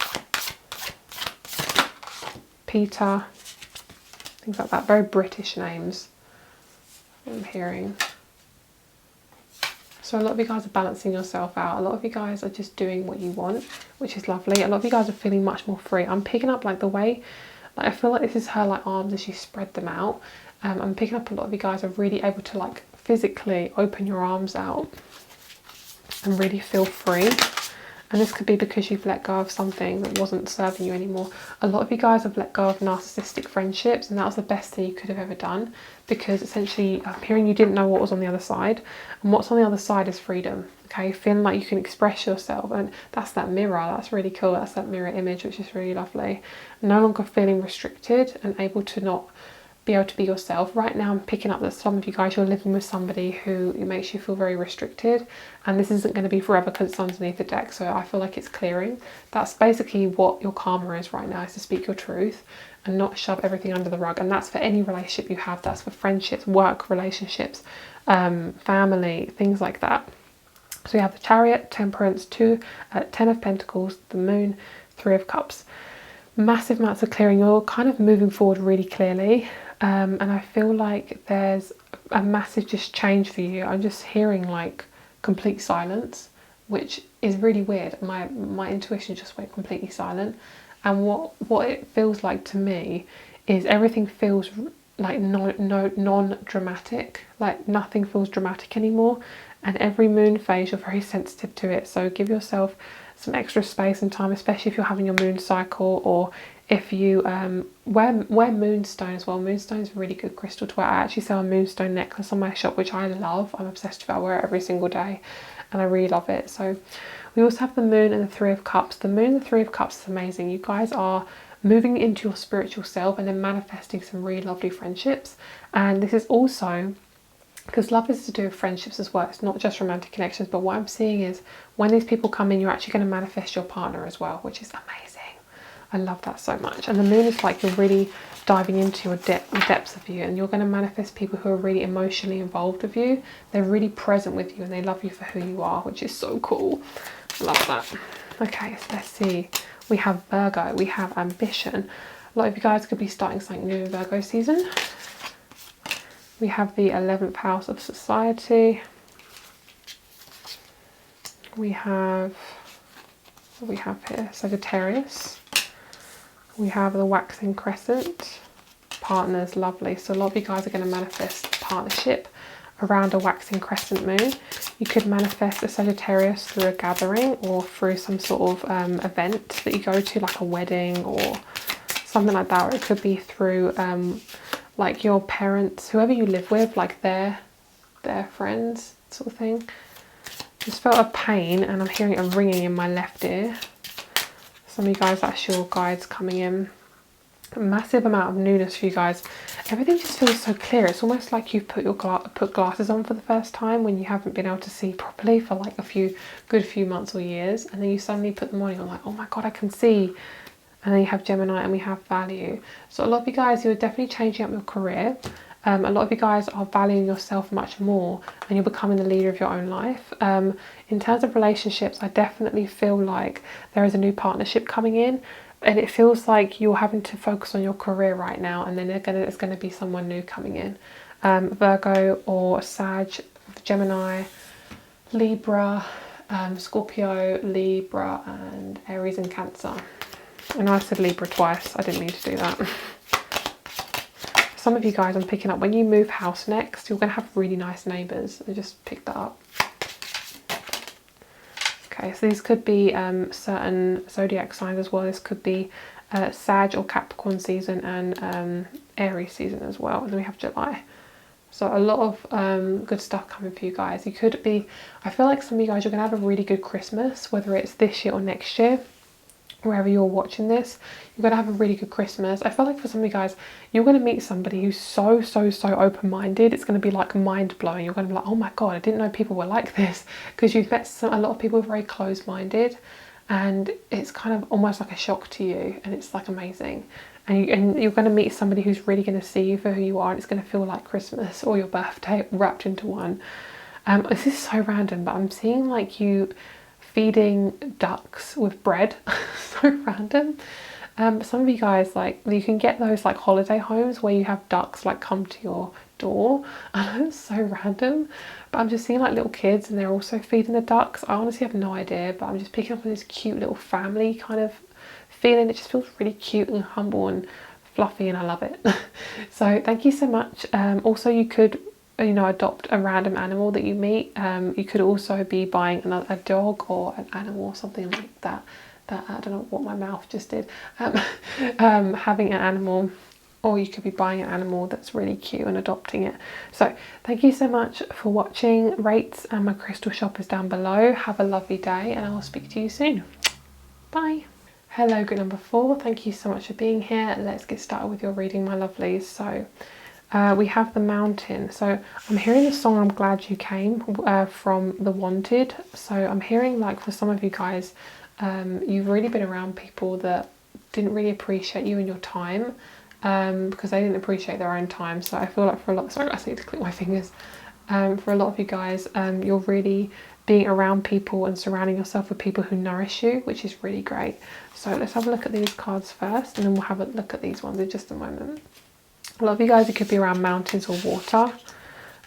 Peter, things like that. Very British names I'm hearing. So a lot of you guys are balancing yourself out. A lot of you guys are just doing what you want, which is lovely. A lot of you guys are feeling much more free. I'm picking up like the way Like I feel like this is her like arms as she spread them out. I'm picking up a lot of you guys are really able to like physically open your arms out and really feel free. And this could be because you've let go of something that wasn't serving you anymore. A lot of you guys have let go of narcissistic friendships, and that was the best thing you could have ever done, because essentially I'm hearing you didn't know what was on the other side, and what's on the other side is freedom. Okay, feeling like you can express yourself, and that's that mirror. That's really cool. That's that mirror image, which is really lovely. No longer feeling restricted and able to not be able to be yourself. Right now I'm picking up that some of you guys, you're living with somebody who makes you feel very restricted, and this isn't going to be forever because it's underneath the deck, so I feel like it's clearing. That's basically what your karma is right now, is to speak your truth and not shove everything under the rug. And that's for any relationship you have. That's for friendships, work relationships, family, things like that. So you have the Chariot, Temperance, 10 of Pentacles, the Moon, 3 of Cups. Massive amounts of clearing. You're kind of moving forward really clearly. And I feel like there's a massive just change for you. I'm just hearing like complete silence, which is really weird. My intuition just went completely silent. And what it feels like to me is everything feels like non-dramatic. Like nothing feels dramatic anymore. And every moon phase, you're very sensitive to it. So give yourself some extra space and time, especially if you're having your moon cycle, or if you wear moonstone as well. Moonstone is a really good crystal to wear. I actually sell a moonstone necklace on my shop, which I love. I'm obsessed with it. I wear it every single day and I really love it. So we also have the Moon and the 3 of Cups. The Moon and the 3 of Cups is amazing. You guys are moving into your spiritual self and then manifesting some really lovely friendships. And this is also because love is to do with friendships as well. It's not just romantic connections, but what I'm seeing is when these people come in, you're actually going to manifest your partner as well, which is amazing. I love that so much. And the Moon is like you're really diving into your depths of you, and you're going to manifest people who are really emotionally involved with you. They're really present with you and they love you for who you are, which is so cool. I love that. Okay, so let's see. We have Virgo, we have ambition. A lot of you guys could be starting something new in Virgo season. We have the 11th house of society. We have, what do we have here? Sagittarius. We have the waxing crescent. Partners, lovely. So a lot of you guys are going to manifest partnership around a waxing crescent moon. You could manifest a Sagittarius through a gathering or through some sort of event that you go to, like a wedding or something like that. Or it could be through like your parents, whoever you live with, like their friends sort of thing. Just felt a pain and I'm hearing a ringing in my left ear. Some of you guys, that's your guides coming in. A massive amount of newness for you guys. Everything just feels so clear. It's almost like you've put glasses on for the first time when you haven't been able to see properly for like a good few months or years, and then you suddenly put them on and you're like, oh my god, I can see. And then you have Gemini and we have value. So a lot of you guys, you're definitely changing up your career. A lot of you guys are valuing yourself much more and you're becoming the leader of your own life. In terms of relationships, I definitely feel like there is a new partnership coming in, and it feels like you're having to focus on your career right now, and then there's going to be someone new coming in. Virgo or Sag, Gemini, Libra, Scorpio, Libra, and Aries and Cancer. I know I said Libra twice, I didn't mean to do that. Some of you guys I'm picking up, when you move house next, you're going to have really nice neighbours. I just picked that up. Okay, so these could be certain zodiac signs as well. This could be Sag or Capricorn season and Aries season as well. And then we have July. So a lot of good stuff coming for you guys. You could be, I feel like some of you guys, you're going to have a really good Christmas, whether it's this year or next year. Wherever you're watching this, you're going to have a really good Christmas. I feel like for some of you guys, you're going to meet somebody who's so open-minded. It's going to be like mind-blowing. You're going to be like, oh my god, I didn't know people were like this, because you've met a lot of people who are very closed-minded, and it's kind of almost like a shock to you, and it's like amazing. And you're going to meet somebody who's really going to see you for who you are, and it's going to feel like Christmas or your birthday wrapped into one. This is so random, but I'm seeing like you feeding ducks with bread. So random. Some of you guys, like, you can get those like holiday homes where you have ducks like come to your door. I know it's so random, but I'm just seeing like little kids and they're also feeding the ducks. I honestly have no idea, but I'm just picking up on this cute little family kind of feeling. It just feels really cute and humble and fluffy and I love it. So thank you so much. Also, you could, you know, adopt a random animal that you meet. You could also be buying a dog or an animal or something like that. I don't know what my mouth just did. Having an animal, or you could be buying an animal that's really cute and adopting it. So thank you so much for watching. Rates and my crystal shop is down below. Have a lovely day and I will speak to you soon. Bye. Hello, group number 4. Thank you so much for being here. Let's get started with your reading, my lovelies. So we have the mountain. So I'm hearing the song I'm Glad You Came from The Wanted. So I'm hearing, like, for some of you guys, you've really been around people that didn't really appreciate you and your time, because they didn't appreciate their own time. So I feel like for a lot, sorry, I need to click my fingers. For a lot of you guys, you're really being around people and surrounding yourself with people who nourish you, which is really great. So let's have a look at these cards first, and then we'll have a look at these ones in just a moment. A lot of you guys, it could be around mountains or water,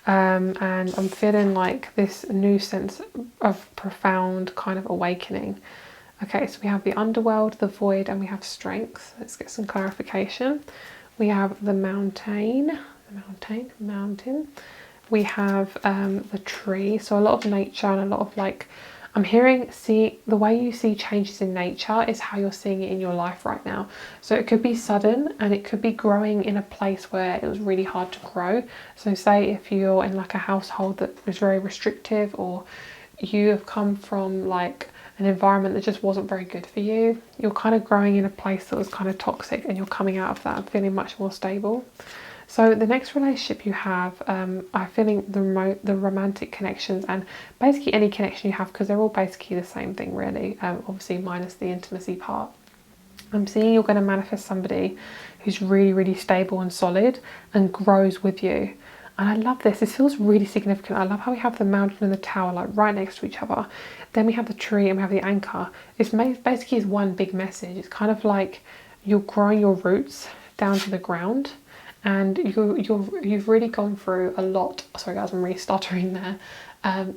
and I'm feeling like this new sense of profound kind of awakening. Okay, so we have the underworld, the void, and we have strength. Let's get some clarification. We have the mountain. We have the tree. So a lot of nature and a lot of, like, I'm hearing, see, the way you see changes in nature is how you're seeing it in your life right now. So it could be sudden and it could be growing in a place where it was really hard to grow. So say if you're in like a household that was very restrictive, or you have come from like an environment that just wasn't very good for you, you're kind of growing in a place that was kind of toxic and you're coming out of that and feeling much more stable. So the next relationship you have, I'm feeling the romantic connections and basically any connection you have, because they're all basically the same thing really, obviously minus the intimacy part. I'm seeing you're going to manifest somebody who's really, really stable and solid and grows with you. And I love this. This feels really significant. I love how we have the mountain and the tower like right next to each other. Then we have the tree and we have the anchor. It's basically is one big message. It's kind of like you're growing your roots down to the ground. And you've really gone through a lot. Sorry guys, I'm really stuttering there.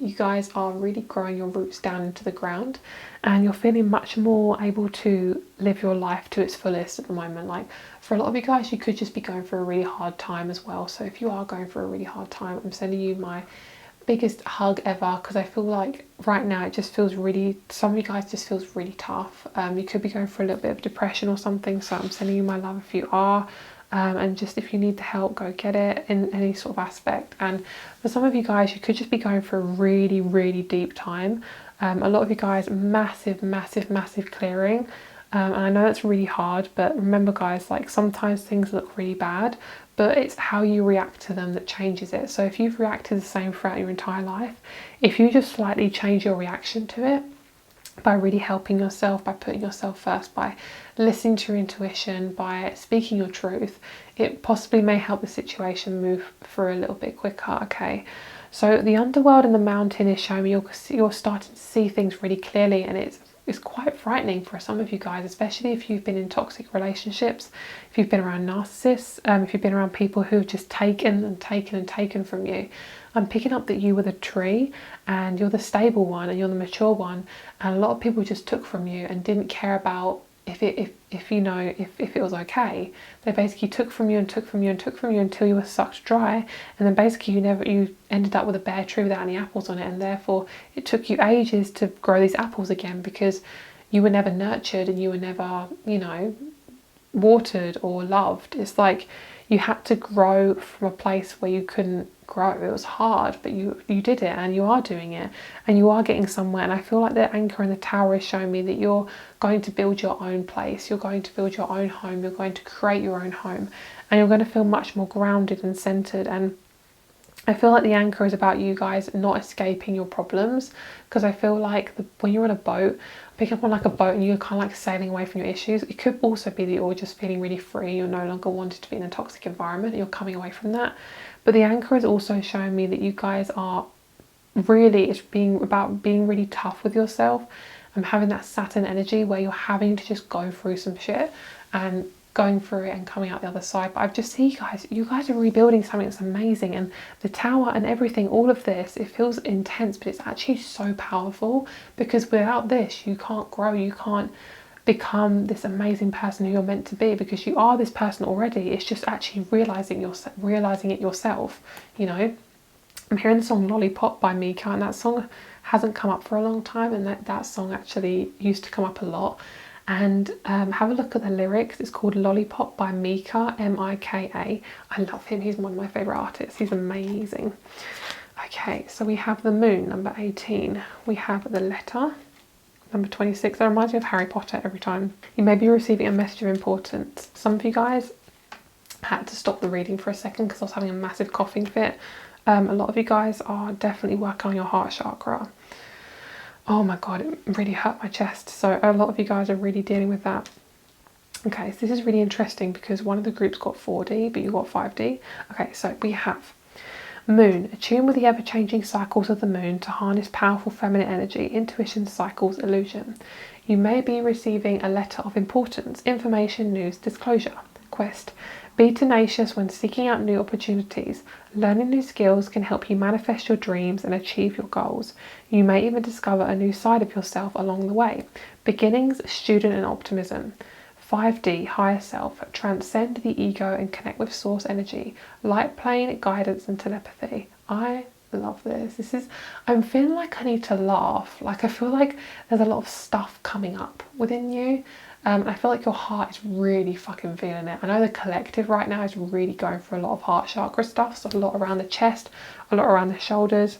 You guys are really growing your roots down into the ground, and you're feeling much more able to live your life to its fullest at the moment. Like for a lot of you guys, you could just be going through a really hard time as well. So if you are going through a really hard time, I'm sending you my biggest hug ever, because I feel like right now it just feels really, some of you guys just feels really tough. You could be going through a little bit of depression or something. So I'm sending you my love if you are. And just if you need the help, go get it in any sort of aspect. And for some of you guys, you could just be going for a really, really deep time. A lot of you guys, massive clearing. And I know that's really hard, but remember guys, like sometimes things look really bad, but it's how you react to them that changes it. So if you've reacted the same throughout your entire life, if you just slightly change your reaction to it, by really helping yourself, by putting yourself first, by listening to your intuition, by speaking your truth, it possibly may help the situation move through a little bit quicker. Okay, so the underworld and the mountain is showing me you're starting to see things really clearly, and it's quite frightening for some of you guys, especially if you've been in toxic relationships, if you've been around narcissists, if you've been around people who've just taken from you. I'm picking up that you were the tree and you're the stable one and you're the mature one, and a lot of people just took from you and didn't care about if it was okay. They basically took from you until you were sucked dry, and then basically you ended up with a bare tree without any apples on it, and therefore it took you ages to grow these apples again, because you were never nurtured and you were never, watered or loved. It's like you had to grow from a place where you couldn't grow. It was hard, but you did it, and you are doing it, and you are getting somewhere. And I feel like the anchor and the tower is showing me that you're going to build your own place, you're going to build your own home, you're going to create your own home, and you're going to feel much more grounded and centered. And I feel like the anchor is about you guys not escaping your problems, because I feel like when you're on a boat, picking up on like a boat and you're kind of like sailing away from your issues, it could also be that you're just feeling really free, you're no longer wanting to be in a toxic environment, and you're coming away from that. But the anchor is also showing me that you guys are really, it's about being really tough with yourself. I'm having that Saturn energy where you're having to just go through some shit and going through it and coming out the other side. But I just see you guys are rebuilding something that's amazing, and the tower and everything, all of this, it feels intense, but it's actually so powerful, because without this you can't grow, you can't become this amazing person who you're meant to be, because you are this person already. It's just actually realizing it yourself, you know. I'm hearing the song Lollipop by Mika, and that song hasn't come up for a long time, and that song actually used to come up a lot. And have a look at the lyrics. It's called Lollipop by Mika, M-I-K-A. I love him. He's one of my favourite artists. He's amazing. Okay, so we have the moon, number 18. We have the letter, number 26. That reminds me of Harry Potter every time. You may be receiving a message of importance. Some of you guys had to stop the reading for a second because I was having a massive coughing fit. A lot of you guys are definitely working on your heart chakra. Oh my god, it really hurt my chest. So a lot of you guys are really dealing with that. Okay, so this is really interesting because one of the groups got 4D, but you got 5D. Okay, so we have moon. Attune with the ever-changing cycles of the moon to harness powerful feminine energy, intuition, cycles, illusion. You may be receiving a letter of importance, information, news, disclosure. Quest. Be tenacious when seeking out new opportunities. Learning new skills can help you manifest your dreams and achieve your goals. You may even discover a new side of yourself along the way. Beginnings, student and optimism. 5D, higher self. Transcend the ego and connect with source energy. Light plane, guidance and telepathy. I love this. I'm feeling like I need to laugh. Like I feel like there's a lot of stuff coming up within you. I feel like your heart is really fucking feeling it. I know the collective right now is really going for a lot of heart chakra stuff, so a lot around the chest, a lot around the shoulders.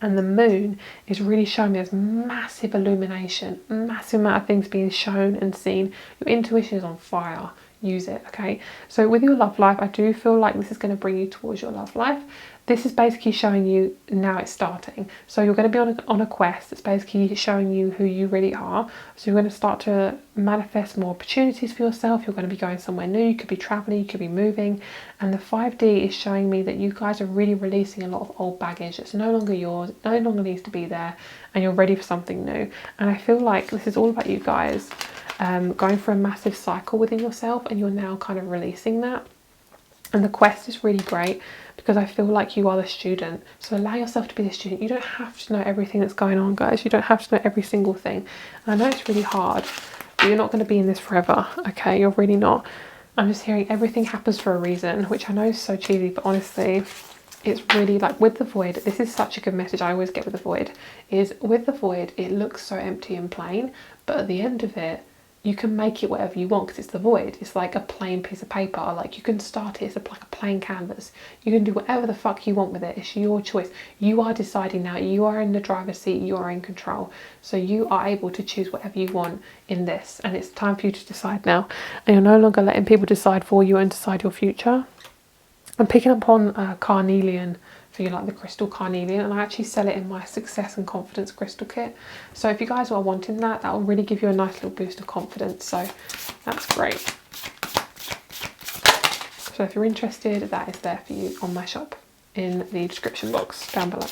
And the moon is really showing me there's massive illumination, massive amount of things being shown and seen. Your intuition is on fire. Use it, okay? So with your love life, I do feel like this is going to bring you towards your love life. This is basically showing you now it's starting. So you're going to be on a quest that's basically showing you who you really are. So you're going to start to manifest more opportunities for yourself. You're going to be going somewhere new. You could be traveling, you could be moving. And the 5D is showing me that you guys are really releasing a lot of old baggage. It's no longer yours, it no longer needs to be there, and you're ready for something new. And I feel like this is all about you guys going for a massive cycle within yourself, and you're now kind of releasing that. And the quest is really great because I feel like you are the student. So allow yourself to be the student. You don't have to know everything that's going on, guys. You don't have to know every single thing. And I know it's really hard, but you're not going to be in this forever, okay? You're really not. I'm just hearing everything happens for a reason, which I know is so cheesy, but honestly, it's really like with the void. This is such a good message I always get with the void, is with the void, it looks so empty and plain, but at the end of it, you can make it whatever you want because it's the void. It's like a plain piece of paper. Like you can start it, it's like a plain canvas. You can do whatever the fuck you want with it. It's your choice. You are deciding now. You are in the driver's seat. You are in control. So you are able to choose whatever you want in this. And it's time for you to decide now. And you're no longer letting people decide for you and decide your future. I'm picking up on carnelian for you, like the crystal carnelian, and I actually sell it in my success and confidence crystal kit. So if you guys are wanting that, that will really give you a nice little boost of confidence. So that's great. So if you're interested, that is there for you on my shop in the description box down below.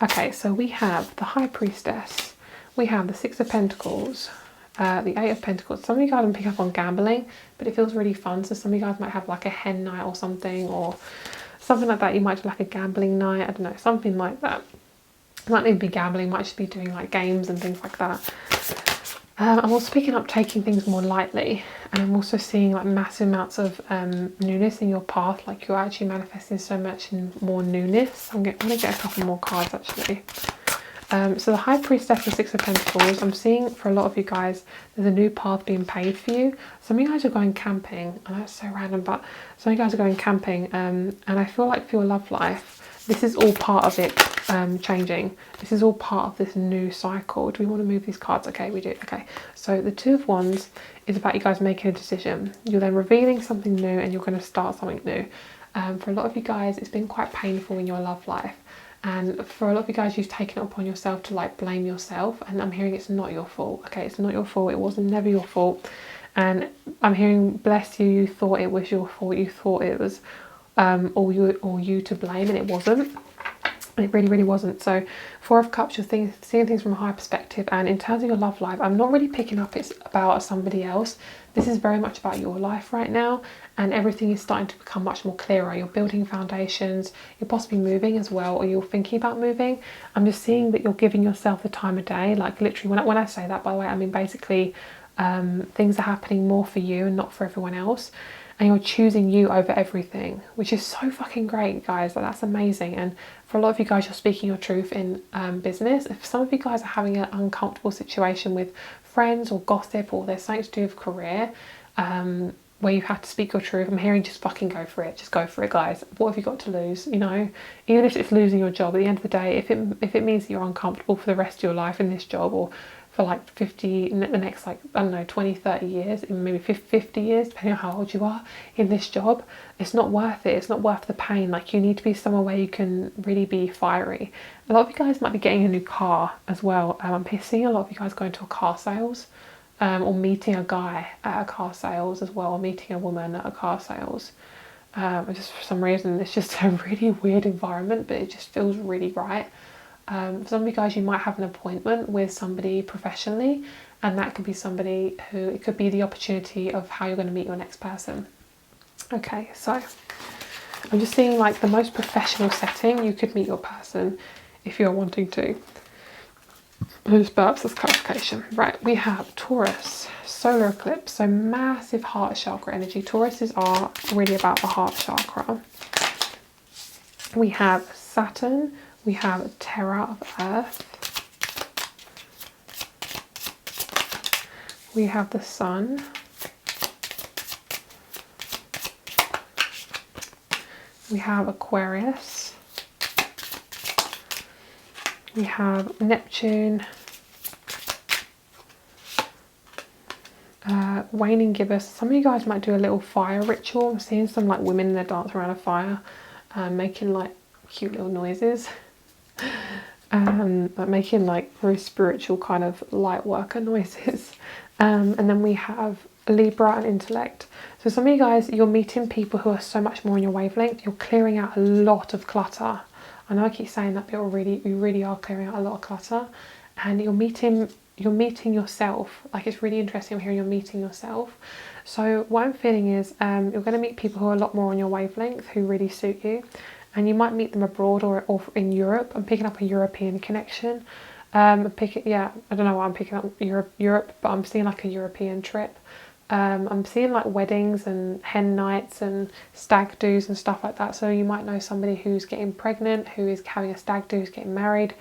Okay, so we have the High Priestess, we have the Six of Pentacles, the Eight of Pentacles. Some of you guys can pick up on gambling, but it feels really fun. So some of you guys might have like a hen night or something, or something like that. You might do like a gambling night, I don't know, something like that. It might not even be gambling, might just be doing like games and things like that. I'm also picking up taking things more lightly, and I'm also seeing like massive amounts of newness in your path, like you're actually manifesting so much more newness. I'm going to get a couple more cards actually. So the High Priestess and Six of Pentacles, I'm seeing for a lot of you guys, there's a new path being paved for you. Some of you guys are going camping. I know it's so random, but some of you guys are going camping. And I feel like for your love life, this is all part of it changing. This is all part of this new cycle. Do we want to move these cards? Okay, we do. Okay, so the Two of Wands is about you guys making a decision. You're then revealing something new and you're going to start something new. For a lot of you guys, it's been quite painful in your love life. And for a lot of you guys, you've taken it upon yourself to like blame yourself, and I'm hearing it's not your fault. Okay, it's not your fault. It wasn't never your fault. And I'm hearing, bless you, you thought it was your fault. You thought it was all you to blame, and it wasn't. And it really, really wasn't. So Four of Cups, you're seeing things from a higher perspective. And in terms of your love life, I'm not really picking up it's about somebody else. This is very much about your life right now, and everything is starting to become much more clearer. You're building foundations, you're possibly moving as well, or you're thinking about moving. I'm just seeing that you're giving yourself the time of day. Like literally, when I say that, by the way, I mean basically things are happening more for you and not for everyone else. And you're choosing you over everything, which is so fucking great, guys. Like, that's amazing. And for a lot of you guys, you're speaking your truth in business. If some of you guys are having an uncomfortable situation with friends or gossip, or there's something to do with career, where you have to speak your truth, I'm hearing just fucking go for it. Just go for it, guys. What have you got to lose? You know, even if it's losing your job, at the end of the day, if it means that you're uncomfortable for the rest of your life in this job, or for like the next, like, I don't know, 20, 30 years, maybe 50 years, depending on how old you are in this job, it's not worth it. It's not worth the pain. Like, you need to be somewhere where you can really be fiery. A lot of you guys might be getting a new car as well. I'm seeing a lot of you guys going to a car sales, or meeting a guy at a car sales as well, or meeting a woman at a car sales. Just for some reason, it's just a really weird environment, but it just feels really right. For some of you guys, you might have an appointment with somebody professionally, and that could be somebody who, it could be the opportunity of how you're going to meet your next person. Okay, so I'm just seeing like the most professional setting you could meet your person if you're wanting to. Just perhaps this clarification. Right, we have Taurus, solar eclipse, so massive heart chakra energy. Tauruses are really about the heart chakra. We have Saturn. We have Terra of Earth. We have the Sun. We have Aquarius. We have Neptune. Waning gibbous. Some of you guys might do a little fire ritual. I'm seeing some like women that dance around a fire, making like cute little noises. But making like very spiritual kind of light worker noises. And then we have Libra and intellect. So some of you guys, you're meeting people who are so much more on your wavelength. You're clearing out a lot of clutter. I know I keep saying that, but you really are clearing out a lot of clutter. And you're meeting yourself. Like, it's really interesting. I'm hearing you're meeting yourself. So what I'm feeling is you're going to meet people who are a lot more on your wavelength, who really suit you. And you might meet them abroad or in Europe. I'm picking up a European connection. I don't know why I'm picking up Europe, but I'm seeing like a European trip. I'm seeing like weddings and hen nights and stag do's and stuff like that. So you might know somebody who's getting pregnant, who is having a stag do, who's getting married,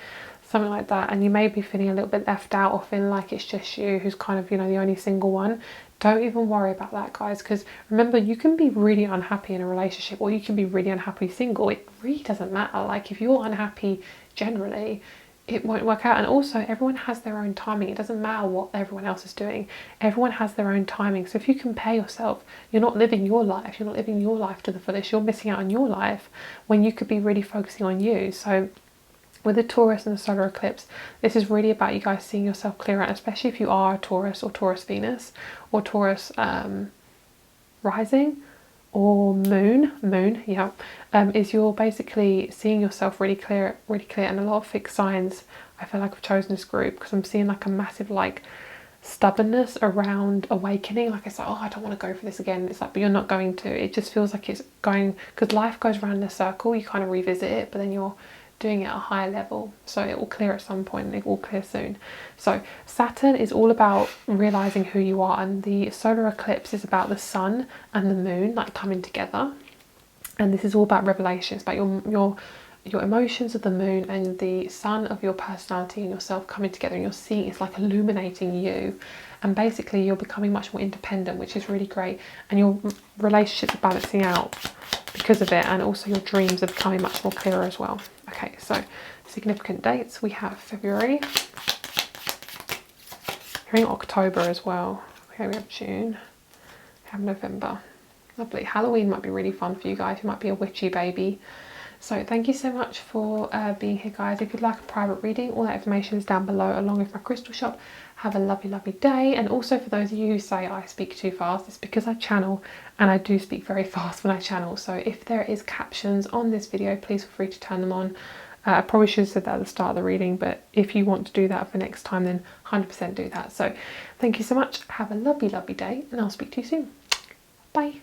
something like that. And you may be feeling a little bit left out, or feeling like it's just you who's kind of, you know, the only single one. Don't even worry about that, guys, because remember, you can be really unhappy in a relationship, or you can be really unhappy single. It really doesn't matter. Like, if you're unhappy generally, it won't work out. And also, everyone has their own timing. It doesn't matter what everyone else is doing. Everyone has their own timing. So if you compare yourself, you're not living your life. You're not living your life to the fullest. You're missing out on your life when you could be really focusing on you. So with the Taurus and the solar eclipse, this is really about you guys seeing yourself clear out, especially if you are a Taurus or Taurus Venus or Taurus rising or moon, yeah, is you're basically seeing yourself really clear. And a lot of fixed signs, I feel like I've chosen this group because I'm seeing like a massive like stubbornness around awakening. Like, it's like, oh, I don't want to go for this again. It's like, but you're not going to. It just feels like it's going, because life goes around in a circle. You kind of revisit it, but then you're doing it at a higher level, so it will clear at some point, and it will clear soon. So Saturn is all about realizing who you are, and the solar eclipse is about the sun and the moon like coming together, and this is all about revelation. It's about your emotions of the moon and the sun of your personality and yourself coming together, and you're seeing it's like illuminating you, and basically you're becoming much more independent, which is really great, and your relationships are balancing out because of it, and also your dreams are becoming much more clearer as well. Okay, so significant dates, we have February, we're in October as well. Okay, we have June, we have November. Lovely. Halloween might be really fun for you guys. You might be a witchy baby. So thank you so much for being here, guys. If you'd like a private reading, all that information is down below, along with my crystal shop. Have a lovely, lovely day. And also, for those of you who say I speak too fast, it's because I channel, and I do speak very fast when I channel. So if there is captions on this video, please feel free to turn them on. I probably should have said that at the start of the reading, but if you want to do that for next time, then 100% do that. So thank you so much. Have a lovely, lovely day, and I'll speak to you soon. Bye.